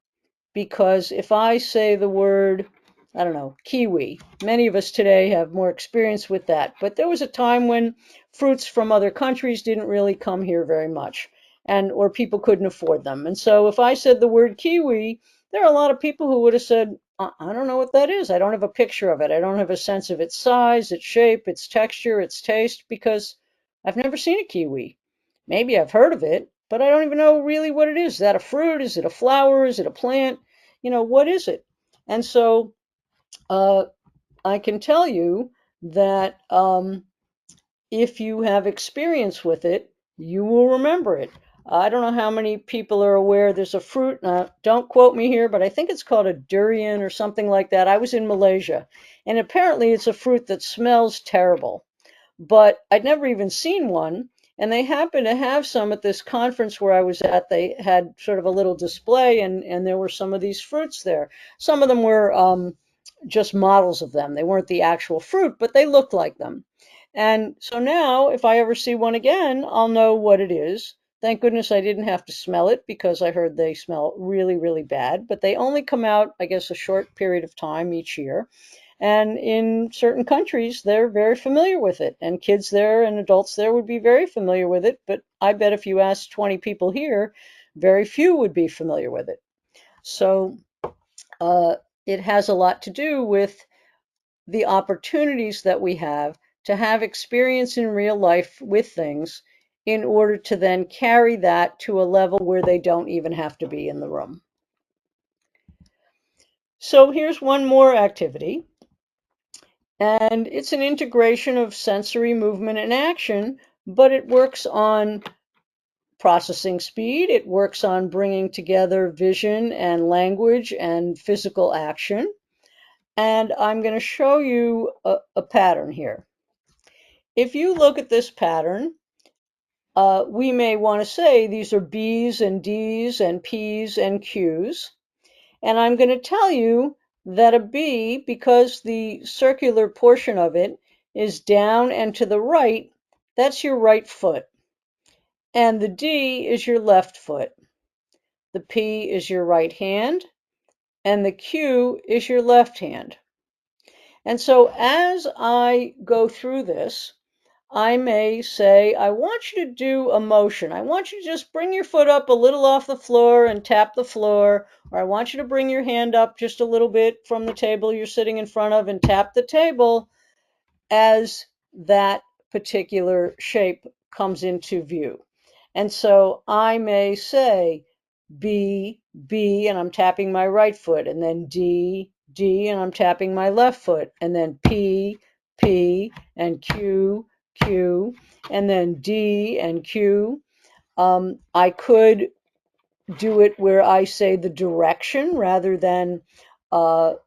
Because if I say the word, I don't know, kiwi, many of us today have more experience with that. But there was a time when fruits from other countries didn't really come here very much, or people couldn't afford them. And so if I said the word kiwi, there are a lot of people who would have said, I don't know what that is. I don't have a picture of it. I don't have a sense of its size, its shape, its texture, its taste, because I've never seen a kiwi. Maybe I've heard of it, but I don't even know really what it is. Is that a fruit? Is it a flower? Is it a plant? What is it? And so I can tell you that if you have experience with it, you will remember it. I don't know how many people are aware there's a fruit, don't quote me here, but I think it's called a durian or something like that. I was in Malaysia, and apparently it's a fruit that smells terrible, but I'd never even seen one. And they happened to have some at this conference where I was at. They had sort of a little display, and there were some of these fruits there. Some of them were just models of them. They weren't the actual fruit, but they looked like them. And so now, if I ever see one again, I'll know what it is. Thank goodness I didn't have to smell it because I heard they smell really, really bad. But they only come out, I guess, a short period of time each year. And in certain countries, they're very familiar with it. And kids there and adults there would be very familiar with it. But I bet if you asked 20 people here, very few would be familiar with it. So it has a lot to do with the opportunities that we have to have experience in real life with things in order to then carry that to a level where they don't even have to be in the room. So here's one more activity. And it's an integration of sensory movement and action, but it works on processing speed. It works on bringing together vision and language and physical action. And I'm going to show you a pattern here. If you look at this pattern, we may want to say these are B's and D's and P's and Q's. And I'm going to tell you that a B, because the circular portion of it is down and to the right, that's your right foot. And the D is your left foot. The P is your right hand. And the Q is your left hand. And so as I go through this, I may say, I want you to do a motion. I want you to just bring your foot up a little off the floor and tap the floor. Or I want you to bring your hand up just a little bit from the table you're sitting in front of and tap the table as that particular shape comes into view. And so I may say B, B, and I'm tapping my right foot, and then D, D, and I'm tapping my left foot, and then P, P, and Q, Q, and then D and Q. I could do it where I say the direction rather than the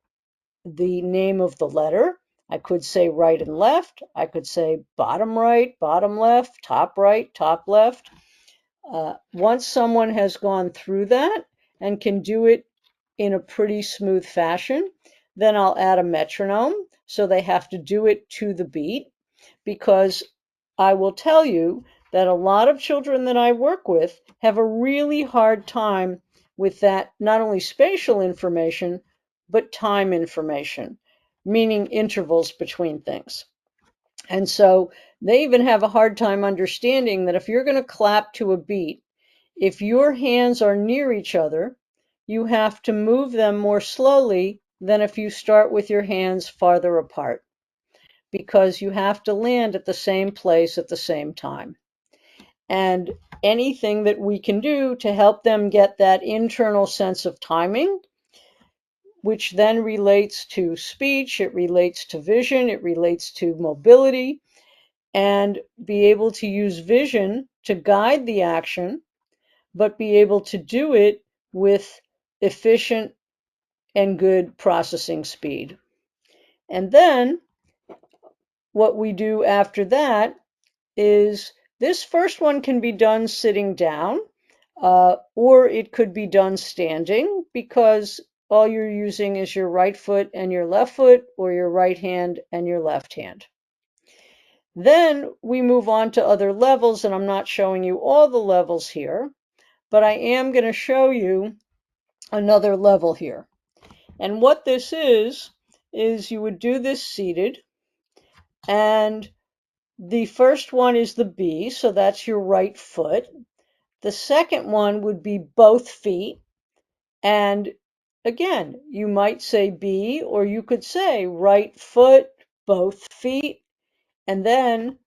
name of the letter. I could say right and left. I could say bottom right, bottom left, top right, top left. Once someone has gone through that and can do it in a pretty smooth fashion, then I'll add a metronome. So they have to do it to the beat, because I will tell you that a lot of children that I work with have a really hard time with that, not only spatial information, but time information, meaning intervals between things. And so they even have a hard time understanding that if you're going to clap to a beat, if your hands are near each other, you have to move them more slowly than if you start with your hands farther apart, because you have to land at the same place at the same time. And anything that we can do to help them get that internal sense of timing, which then relates to speech, it relates to vision, it relates to mobility, and be able to use vision to guide the action, but be able to do it with efficient and good processing speed. And then what we do after that is this first one can be done sitting down, or it could be done standing, because all you're using is your right foot and your left foot, or your right hand and your left hand. Then we move on to other levels, and I'm not showing you all the levels here, but I am going to show you another level here. And what this is you would do this seated, and the first one is the B, so that's your right foot. The second one would be both feet, and again, you might say B, or you could say right foot, both feet, and then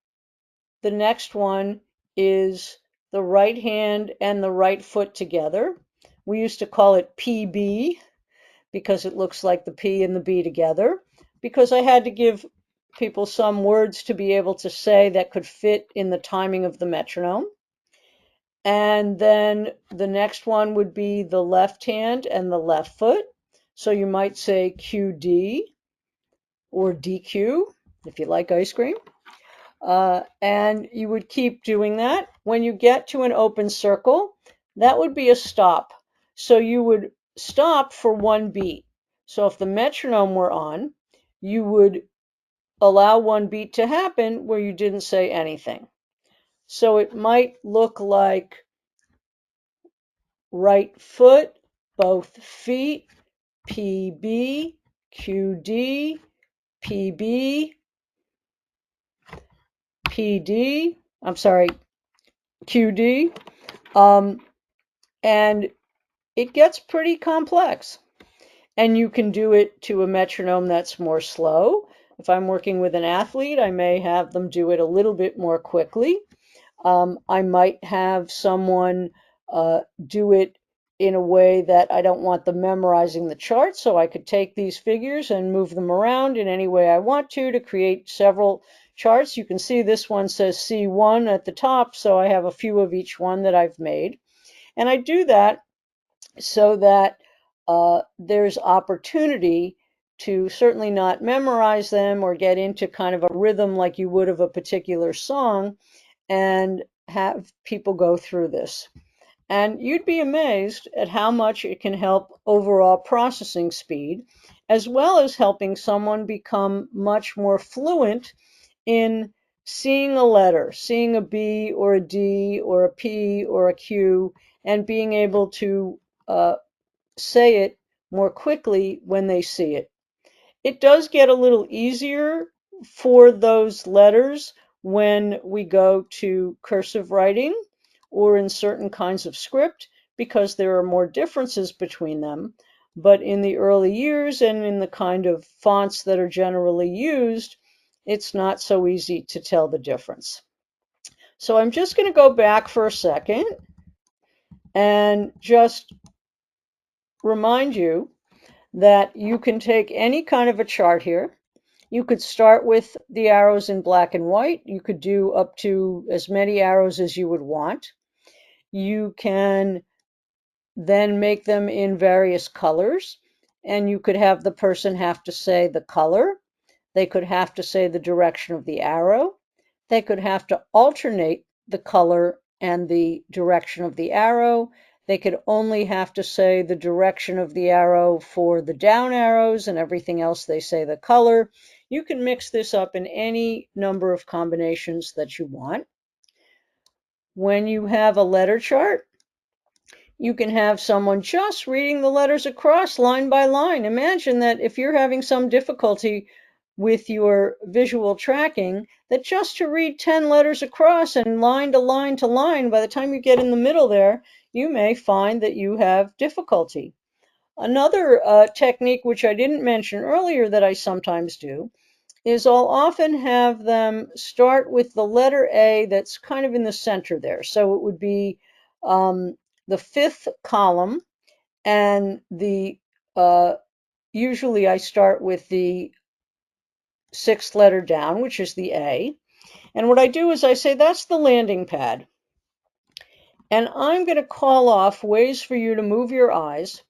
the next one is the right hand and the right foot together. We used to call it PB because it looks like the P and the B together, because I had to give people some words to be able to say that could fit in the timing of the metronome. And then the next one would be the left hand and the left foot. So you might say QD or DQ if you like ice cream. And you would keep doing that. When you get to an open circle, that would be a stop. So you would stop for one beat. So if the metronome were on, you would allow one beat to happen where you didn't say anything. So it might look like right foot, both feet, PB, QD, PB, PD, I'm sorry, QD, and it gets pretty complex. And you can do it to a metronome that's more slow. If I'm working with an athlete, I may have them do it a little bit more quickly. I might have someone do it in a way that I don't want them memorizing the chart, so I could take these figures and move them around in any way I want to create several charts. You can see this one says C1 at the top, so I have a few of each one that I've made. And I do that so that there's opportunity to certainly not memorize them or get into kind of a rhythm like you would of a particular song, and have people go through this. And you'd be amazed at how much it can help overall processing speed, as well as helping someone become much more fluent in seeing a letter, seeing a B or a D or a P or a Q, and being able to say it more quickly when they see it. It does get a little easier for those letters when we go to cursive writing or in certain kinds of script, because there are more differences between them. But in the early years and in the kind of fonts that are generally used, it's not so easy to tell the difference. So I'm just going to go back for a second and just remind you that you can take any kind of a chart here. You could start with the arrows in black and white. You could do up to as many arrows as you would want. You can then make them in various colors, and you could have the person have to say the color. They could have to say the direction of the arrow. They could have to alternate the color and the direction of the arrow. They could only have to say the direction of the arrow for the down arrows, and everything else they say the color. You can mix this up in any number of combinations that you want. When you have a letter chart, you can have someone just reading the letters across line by line. Imagine that if you're having some difficulty with your visual tracking, that just to read 10 letters across and line to line to line, by the time you get in the middle there, you may find that you have difficulty. Another technique, which I didn't mention earlier, that I sometimes do, is I'll often have them start with the letter A that's kind of in the center there. So it would be the fifth column, and the usually I start with the sixth letter down, which is the A. And what I do is I say that's the landing pad. And I'm going to call off ways for you to move your eyes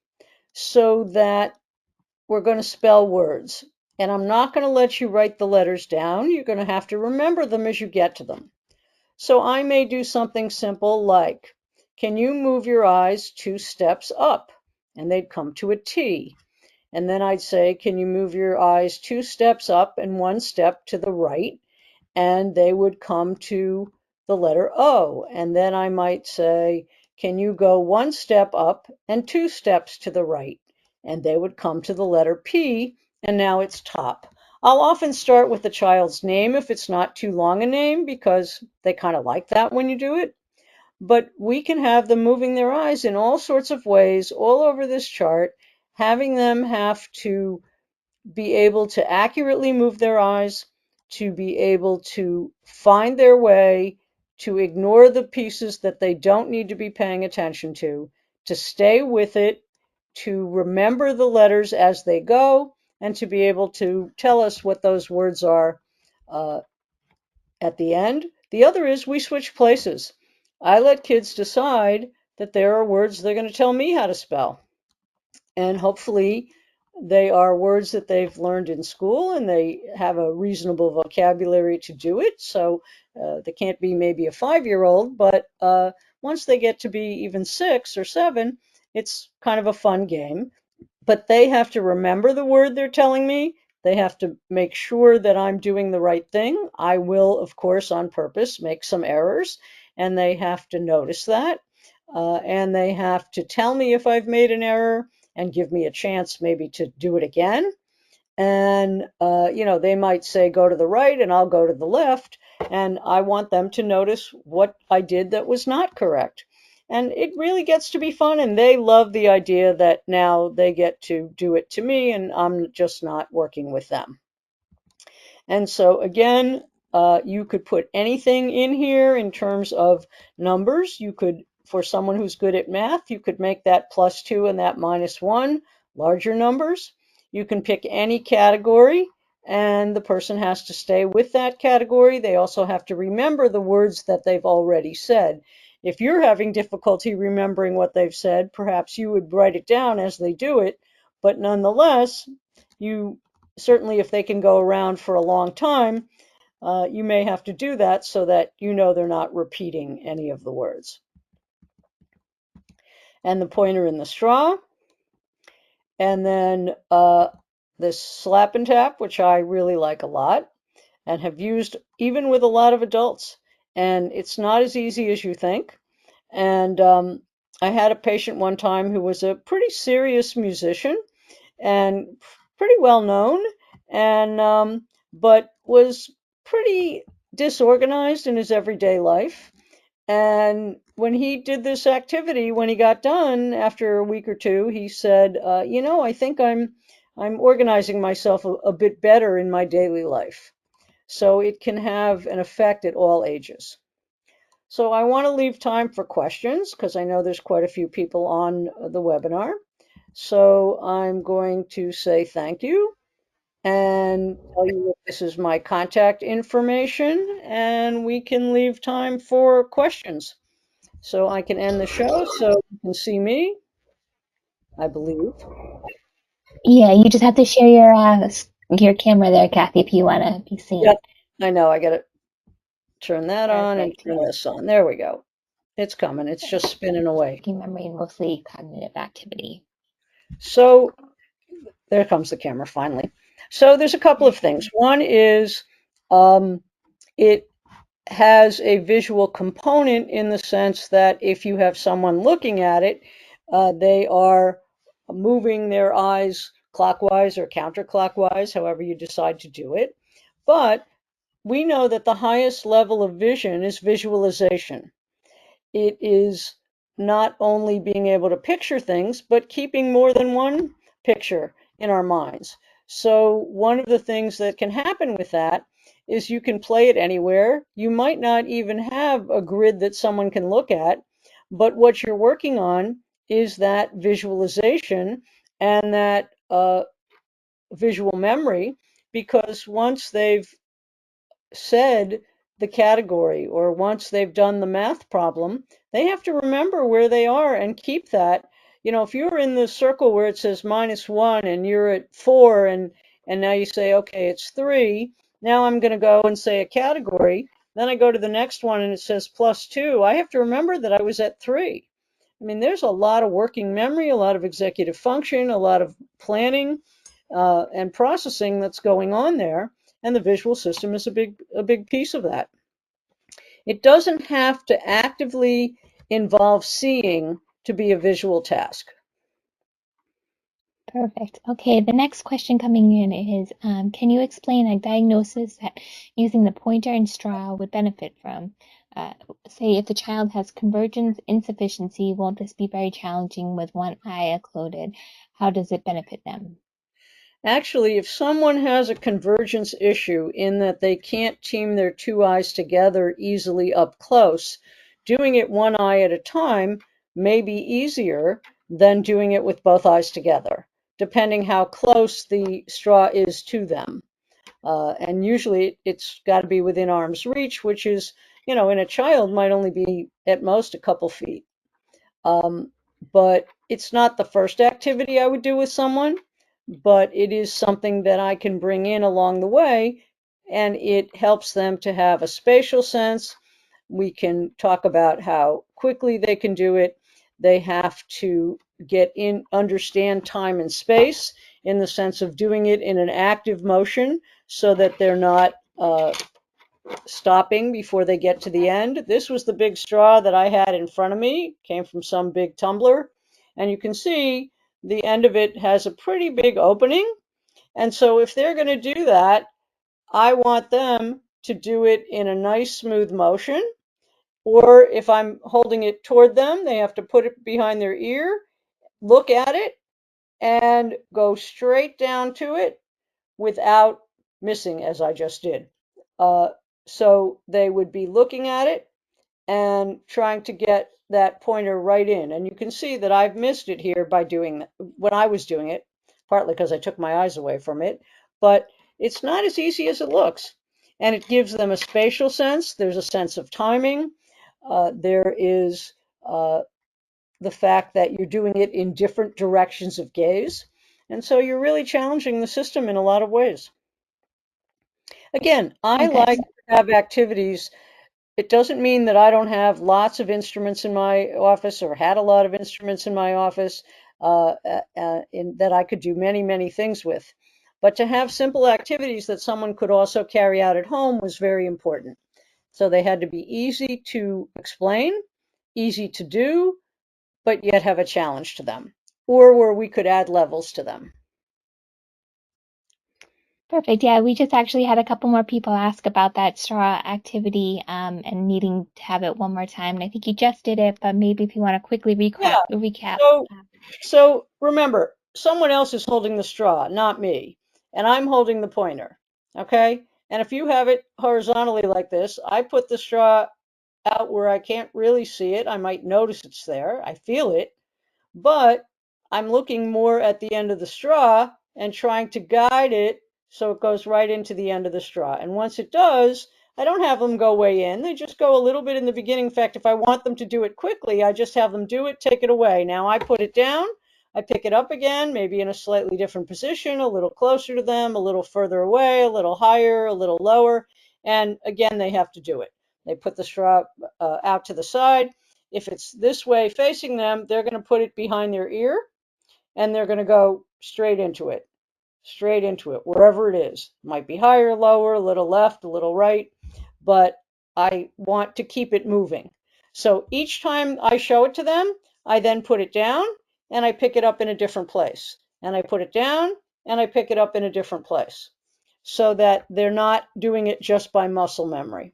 so that we're going to spell words. And I'm not going to let you write the letters down. You're going to have to remember them as you get to them. So I may do something simple like, can you move your eyes 2 steps up? And they'd come to a T. And then I'd say, can you move your eyes 2 steps up and 1 step to the right? And they would come to the letter O. And then I might say, can you go 1 step up and 2 steps to the right? And they would come to the letter P, and now it's top. I'll often start with the child's name if it's not too long a name, because they kind of like that when you do it. But we can have them moving their eyes in all sorts of ways all over this chart, having them have to be able to accurately move their eyes, to be able to find their way, to ignore the pieces that they don't need to be paying attention to stay with it, to remember the letters as they go, and to be able to tell us what those words are at the end. The other is we switch places. I let kids decide that there are words they're going to tell me how to spell. And hopefully they are words that they've learned in school and they have a reasonable vocabulary to do it. So they can't be maybe a 5-year-old, but once they get to be even 6 or 7, it's kind of a fun game. But they have to remember the word they're telling me. They have to make sure that I'm doing the right thing. I will, of course, on purpose, make some errors, and they have to notice that. and they have to tell me if I've made an error and give me a chance maybe to do it again. And, they might say, go to the right, and I'll go to the left. And I want them to notice what I did that was not correct. And it really gets to be fun. And they love the idea that now they get to do it to me and I'm just not working with them. And so again, you could put anything in here in terms of numbers. You could, for someone who's good at math, you could make that +2 and that -1 larger numbers. You can pick any category and the person has to stay with that category. They also have to remember the words that they've already said. If you're having difficulty remembering what they've said, perhaps you would write it down as they do it, but nonetheless, you certainly, if they can go around for a long time, you may have to do that so that they're not repeating any of the words. And the pointer in the straw. And then this slap and tap, which I really like a lot and have used even with a lot of adults. And it's not as easy as you think. And I had a patient one time who was a pretty serious musician and pretty well known, and but was pretty disorganized in his everyday life. And when he did this activity, when he got done after a week or two, he said, I think I'm organizing myself a bit better in my daily life. So it can have an effect at all ages. So I want to leave time for questions because I know there's quite a few people on the webinar. So I'm going to say thank you and tell you that this is my contact information, and we can leave time for questions. So I can end the show so you can see me, I believe.
Yeah, you just have to share your camera there, Cathy, if you want to be seen.
Yep, I know. I got to turn that on and turn this on. There we go. It's coming. It's just spinning away.
Working memory and mostly cognitive activity.
So there comes the camera finally. So there's a couple of things. One is it has a visual component in the sense that if you have someone looking at it, they are moving their eyes clockwise or counterclockwise, however you decide to do it. But we know that the highest level of vision is visualization. It is not only being able to picture things, but keeping more than one picture in our minds. So one of the things that can happen with that is you can play it anywhere. You might not even have a grid that someone can look at, but what you're working on is that visualization and that visual memory, because once they've said the category or once they've done the math problem, they have to remember where they are and keep that. If you're in the circle where it says -1 and you're at 4 and now you say, okay, it's 3, now I'm going to go and say a category. Then I go to the next one and it says +2. I have to remember that I was at 3. I mean, there's a lot of working memory, a lot of executive function, a lot of planning and processing that's going on there. And the visual system is a big piece of that. It doesn't have to actively involve seeing to be a visual task.
Perfect. Okay, the next question coming in is, can you explain a diagnosis that using the pointer and straw would benefit from? Say if the child has convergence insufficiency, won't this be very challenging with one eye occluded? How does it benefit them?
Actually, if someone has a convergence issue in that they can't team their two eyes together easily up close, doing it one eye at a time may be easier than doing it with both eyes together, depending how close the straw is to them. And usually it's got to be within arm's reach, which is, in a child might only be at most a couple feet. But it's not the first activity I would do with someone, but it is something that I can bring in along the way, and it helps them to have a spatial sense. We can talk about how quickly they can do it. They have to understand time and space in the sense of doing it in an active motion so that they're not stopping before they get to the end. This was the big straw that I had in front of me, came from some big tumbler. And you can see the end of it has a pretty big opening. And so if they're going to do that, I want them to do it in a nice smooth motion. Or if I'm holding it toward them, they have to put it behind their ear, look at it, and go straight down to it without missing, as I just did. Uh, so they would be looking at it and trying to get that pointer right in. And you can see that I've missed it here by doing that when I was doing it, partly because I took my eyes away from it, but it's not as easy as it looks. And it gives them a spatial sense. There's a sense of timing. There is the fact that you're doing it in different directions of gaze. And so you're really challenging the system in a lot of ways. Again, I like to have activities. It doesn't mean that I don't have lots of instruments in my office or had a lot of instruments in my office that I could do many, many things with. But to have simple activities that someone could also carry out at home was very important. So they had to be easy to explain, easy to do, but yet have a challenge to them, or where we could add levels to them.
Perfect. Yeah, we just actually had a couple more people ask about that straw activity and needing to have it one more time. And I think you just did it, but maybe if you want to quickly recap.
So remember, someone else is holding the straw, not me, and I'm holding the pointer, okay? And if you have it horizontally like this, I put the straw out where I can't really see it. I might notice it's there. I feel it, but I'm looking more at the end of the straw and trying to guide it so it goes right into the end of the straw. And once it does, I don't have them go way in. They just go a little bit in the beginning. In fact, if I want them to do it quickly, I just have them do it, take it away. Now I put it down, I pick it up again, maybe in a slightly different position, a little closer to them, a little further away, a little higher, a little lower. And again, they have to do it. They put the straw out to the side. If it's this way facing them, they're going to put it behind their ear and they're going to go straight into it, wherever it is. It might be higher, lower, a little left, a little right, but I want to keep it moving. So each time I show it to them, I then put it down and I pick it up in a different place. And I put it down and I pick it up in a different place so that they're not doing it just by muscle memory.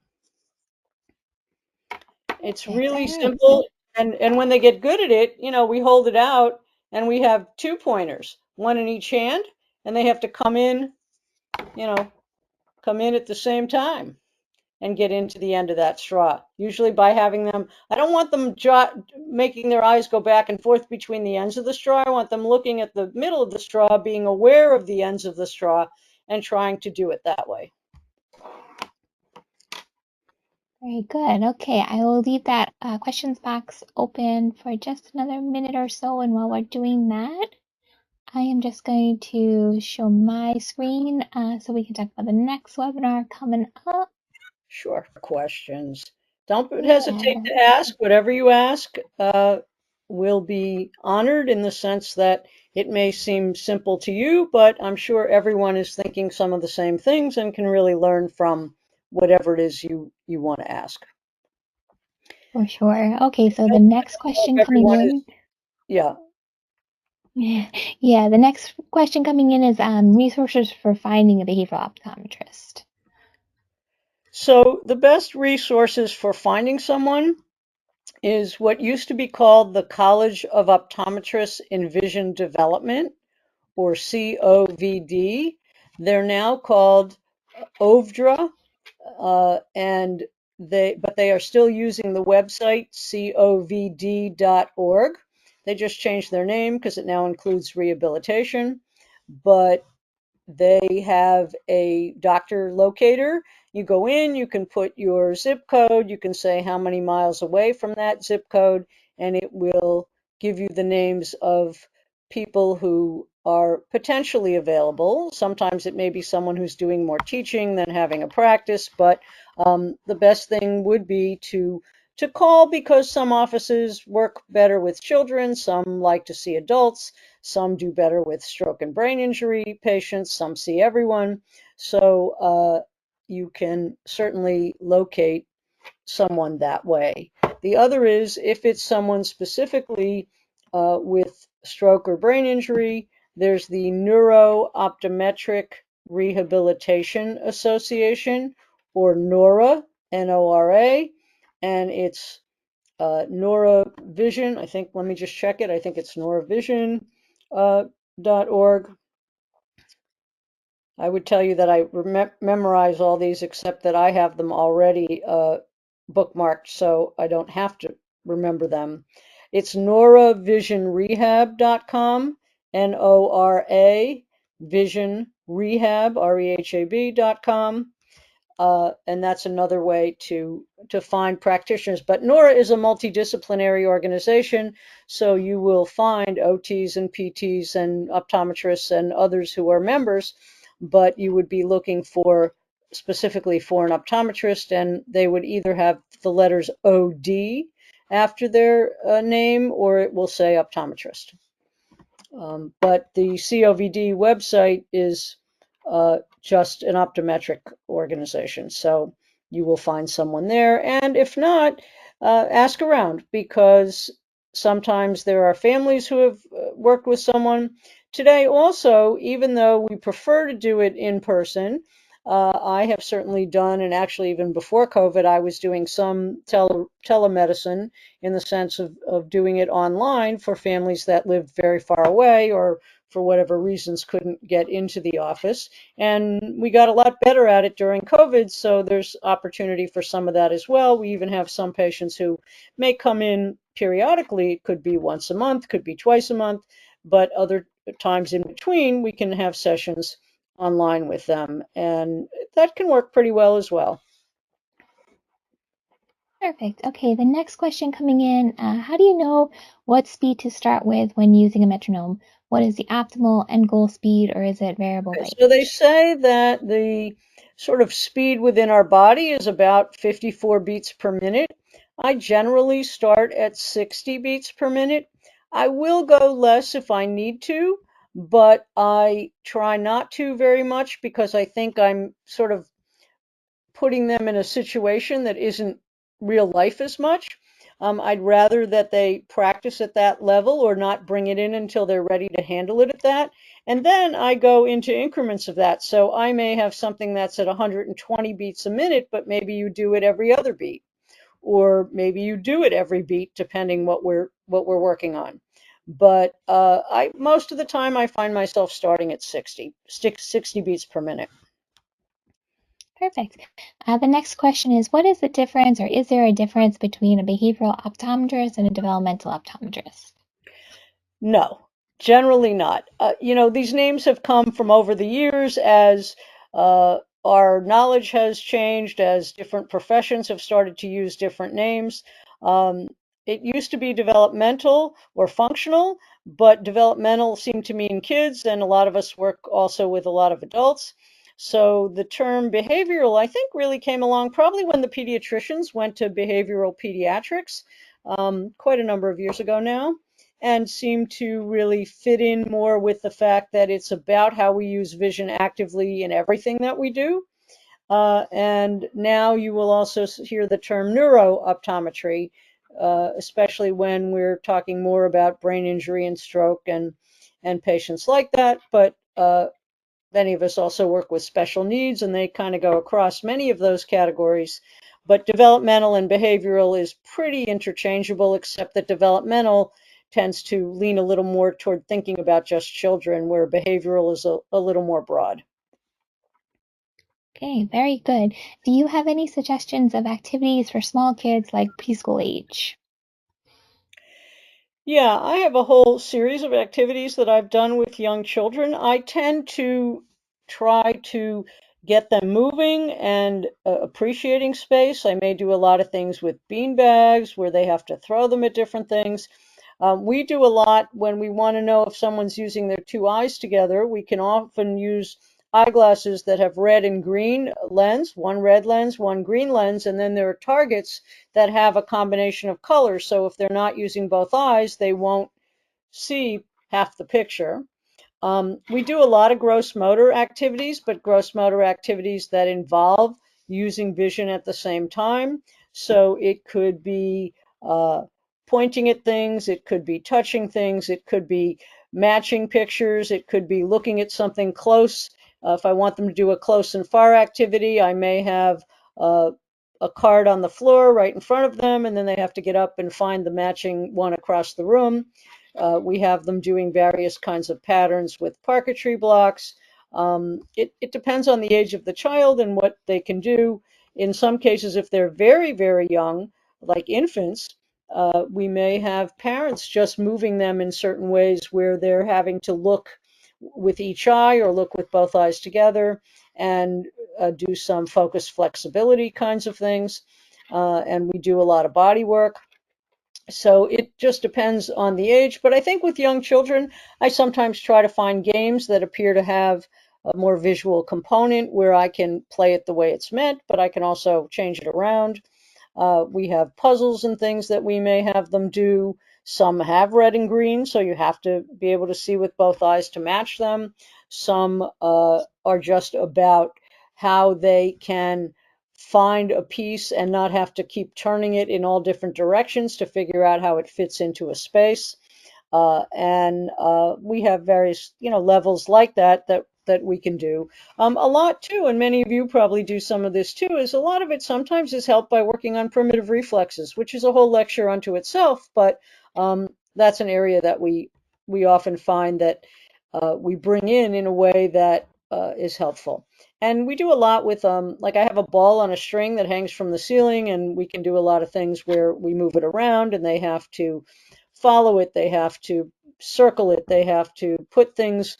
It's really simple. And when they get good at it, we hold it out and we have 2 pointers, one in each hand, and they have to come in at the same time and get into the end of that straw. Usually by having them, I don't want them making their eyes go back and forth between the ends of the straw. I want them looking at the middle of the straw, being aware of the ends of the straw and trying to do it that way.
Very good. Okay, I will leave that questions box open for just another minute or so. And while we're doing that, I am just going to show my screen so we can talk about the next webinar coming up.
Sure. Questions. Don't hesitate to ask. Whatever you ask will be honored in the sense that it may seem simple to you, but I'm sure everyone is thinking some of the same things and can really learn from whatever it is you want to ask.
For sure. Okay, so the next question coming in.
Yeah.
Yeah, the next question coming in is resources for finding a behavioral optometrist.
So the best resources for finding someone is what used to be called the College of Optometrists in Vision Development, or COVD. They're now called OVDRA, but they are still using the website covd.org. They just changed their name because it now includes rehabilitation, but they have a doctor locator. You go in, you can put your zip code, you can say how many miles away from that zip code, and it will give you the names of people who are potentially available. Sometimes it may be someone who's doing more teaching than having a practice, but the best thing would be to call, because some offices work better with children, some like to see adults, some do better with stroke and brain injury patients, some see everyone. So you can certainly locate someone that way. The other is if it's someone specifically with stroke or brain injury, there's the Neuro Optometric Rehabilitation Association, or NORA, NORA, and it's NORA Vision. I think, let me just check it. I think it's noravision.org. I would tell you that I memorize all these, except that I have them already bookmarked, so I don't have to remember them. It's noravisionrehab.com, NORA Vision Rehab, REHAB.com. And that's another way to find practitioners. But NORA is a multidisciplinary organization, so you will find OTs and PTs and optometrists and others who are members, but you would be looking for specifically for an optometrist, and they would either have the letters OD after their name, or it will say optometrist. But the COVD website is just an optometric organization, so you will find someone there. And if not, ask around, because sometimes there are families who have worked with someone. Today also, even though we prefer to do it in person, I have certainly done, and actually even before COVID, I was doing some telemedicine in the sense of doing it online for families that lived very far away or for whatever reasons couldn't get into the office. And we got a lot better at it during COVID, so there's opportunity for some of that as well. We even have some patients who may come in periodically. It could be once a month, could be twice a month, but other times in between, we can have sessions online with them, and that can work pretty well as well.
Perfect. Okay, the next question coming in, how do you know what speed to start with when using a metronome? What is the optimal end goal speed, or is it variable by
So they
age?
say that the sort of speed within our body is about 54 beats per minute. I generally start at 60 beats per minute. I will go less if I need to, but I try not to very much, because I think I'm sort of putting them in a situation that isn't real life as much. I'd rather that they practice at that level or not bring it in until they're ready to handle it at that. And then I go into increments of that. So I may have something that's at 120 beats a minute, but maybe you do it every other beat, or maybe you do it every beat, depending what we're working on. But most of the time I find myself starting at 60 beats per minute.
Perfect. The next question is, what is the difference, or is there a difference between a behavioral optometrist and a developmental optometrist?
No, generally not. These names have come from over the years as our knowledge has changed, as different professions have started to use different names. Um, it used to be developmental or functional, but developmental seemed to mean kids, and a lot of us work also with a lot of adults. So the term behavioral, I think, really came along probably when the pediatricians went to behavioral pediatrics, quite a number of years ago now, and seem to really fit in more with the fact that it's about how we use vision actively in everything that we do. And now you will also hear the term neurooptometry, especially when we're talking more about brain injury and stroke and patients like that. But many of us also work with special needs, and they kind of go across many of those categories. But developmental and behavioral is pretty interchangeable, except that developmental tends to lean a little more toward thinking about just children, where behavioral is a little more broad.
Okay, very good. Do you have any suggestions of activities for small kids like preschool age?
Yeah, I have a whole series of activities that I've done with young children. I tend to try to get them moving and appreciating space. I may do a lot of things with bean bags where they have to throw them at different things. We do a lot when we want to know if someone's using their two eyes together. We can often use eyeglasses that have red and green lens, one red lens, one green lens, and then there are targets that have a combination of colors. So if they're not using both eyes, they won't see half the picture. We do a lot of gross motor activities, but gross motor activities that involve using vision at the same time. So it could be pointing at things, it could be touching things, it could be matching pictures, it could be looking at something close. If I want them to do a close and far activity, I may have a card on the floor right in front of them, and then they have to get up and find the matching one across the room. We have them doing various kinds of patterns with parquetry blocks. It depends on the age of the child and what they can do. In some cases, if they're very, very young, like infants, we may have parents just moving them in certain ways where they're having to look with each eye or look with both eyes together and do some focus flexibility kinds of things. And we do a lot of body work. So it just depends on the age. But I think with young children, I sometimes try to find games that appear to have a more visual component where I can play it the way it's meant, but I can also change it around. We have puzzles and things that we may have them do. Some have red and green, so you have to be able to see with both eyes to match them. Some are just about how they can find a piece and not have to keep turning it in all different directions to figure out how it fits into a space. And we have various, levels like that we can do. A lot too, and many of you probably do some of this too, is a lot of it sometimes is helped by working on primitive reflexes, which is a whole lecture unto itself, but that's an area that we often find that we bring in a way that is helpful. And we do a lot with, like I have a ball on a string that hangs from the ceiling, and we can do a lot of things where we move it around and they have to follow it, they have to circle it, they have to put things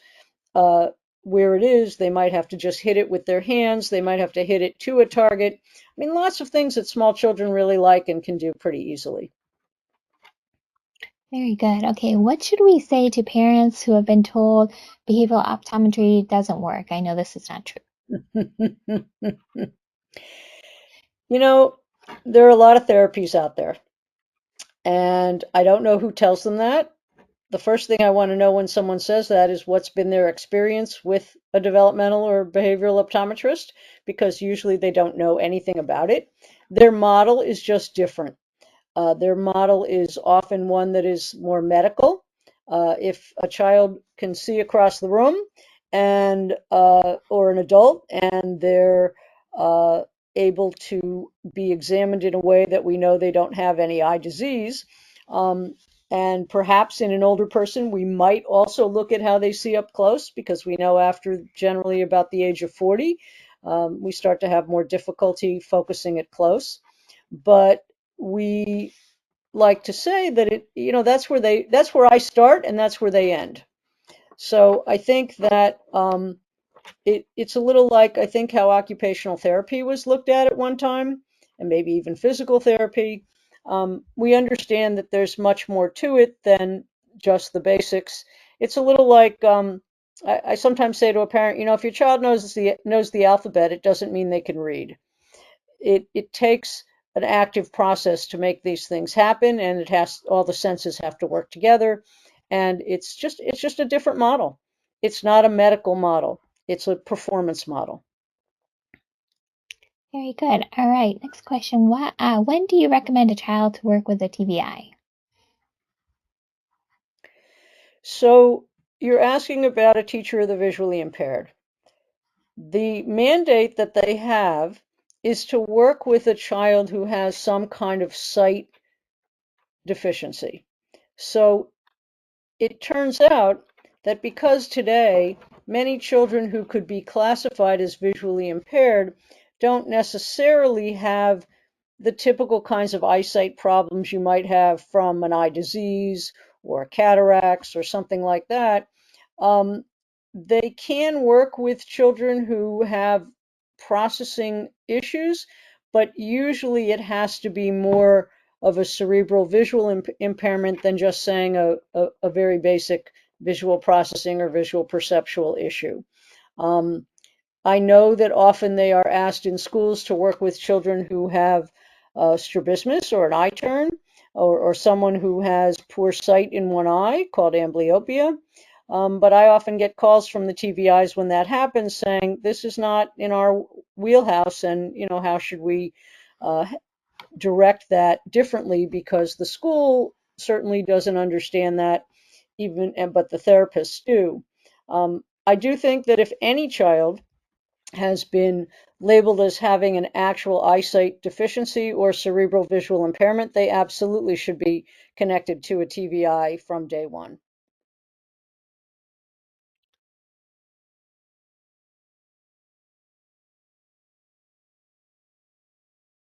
where it is. They might have to just hit it with their hands, they might have to hit it to a target. I mean, lots of things that small children really like and can do pretty easily.
Very good. Okay, what should we say to parents who have been told behavioral optometry doesn't work? I know this is not true.
There are a lot of therapies out there, and I don't know who tells them that. The first thing I want to know when someone says that is what's been their experience with a developmental or behavioral optometrist, because usually they don't know anything about it. Their model is just different. Their model is often one that is more medical. If a child can see across the room and or an adult, and they're able to be examined in a way that we know they don't have any eye disease, and perhaps in an older person, we might also look at how they see up close, because we know after generally about the age of 40, we start to have more difficulty focusing at close. But we like to say that that's where I start and that's where they end. So I think that it's a little like, I think, how occupational therapy was looked at one time, and maybe even physical therapy. We understand that there's much more to it than just the basics. It's a little like, I sometimes say to a parent, if your child knows the alphabet, it doesn't mean they can read. It takes an active process to make these things happen, and all the senses have to work together, and it's just a different model. It's not a medical model, it's a performance model.
Very good. All right, next question. When do you recommend a child to work with a TVI?
So you're asking about a teacher of the visually impaired. The mandate that they have is to work with a child who has some kind of sight deficiency. So it turns out that because today many children who could be classified as visually impaired don't necessarily have the typical kinds of eyesight problems you might have from an eye disease or cataracts or something like that, they can work with children who have processing issues, but usually it has to be more of a cerebral visual impairment than just saying a very basic visual processing or visual perceptual issue. I know that often they are asked in schools to work with children who have strabismus or an eye turn, or someone who has poor sight in one eye called amblyopia. But I often get calls from the TVIs when that happens saying, this is not in our wheelhouse, and how should we direct that differently, because the school certainly doesn't understand that, but the therapists do. I do think that if any child has been labeled as having an actual eyesight deficiency or cerebral visual impairment, they absolutely should be connected to a TVI from day one.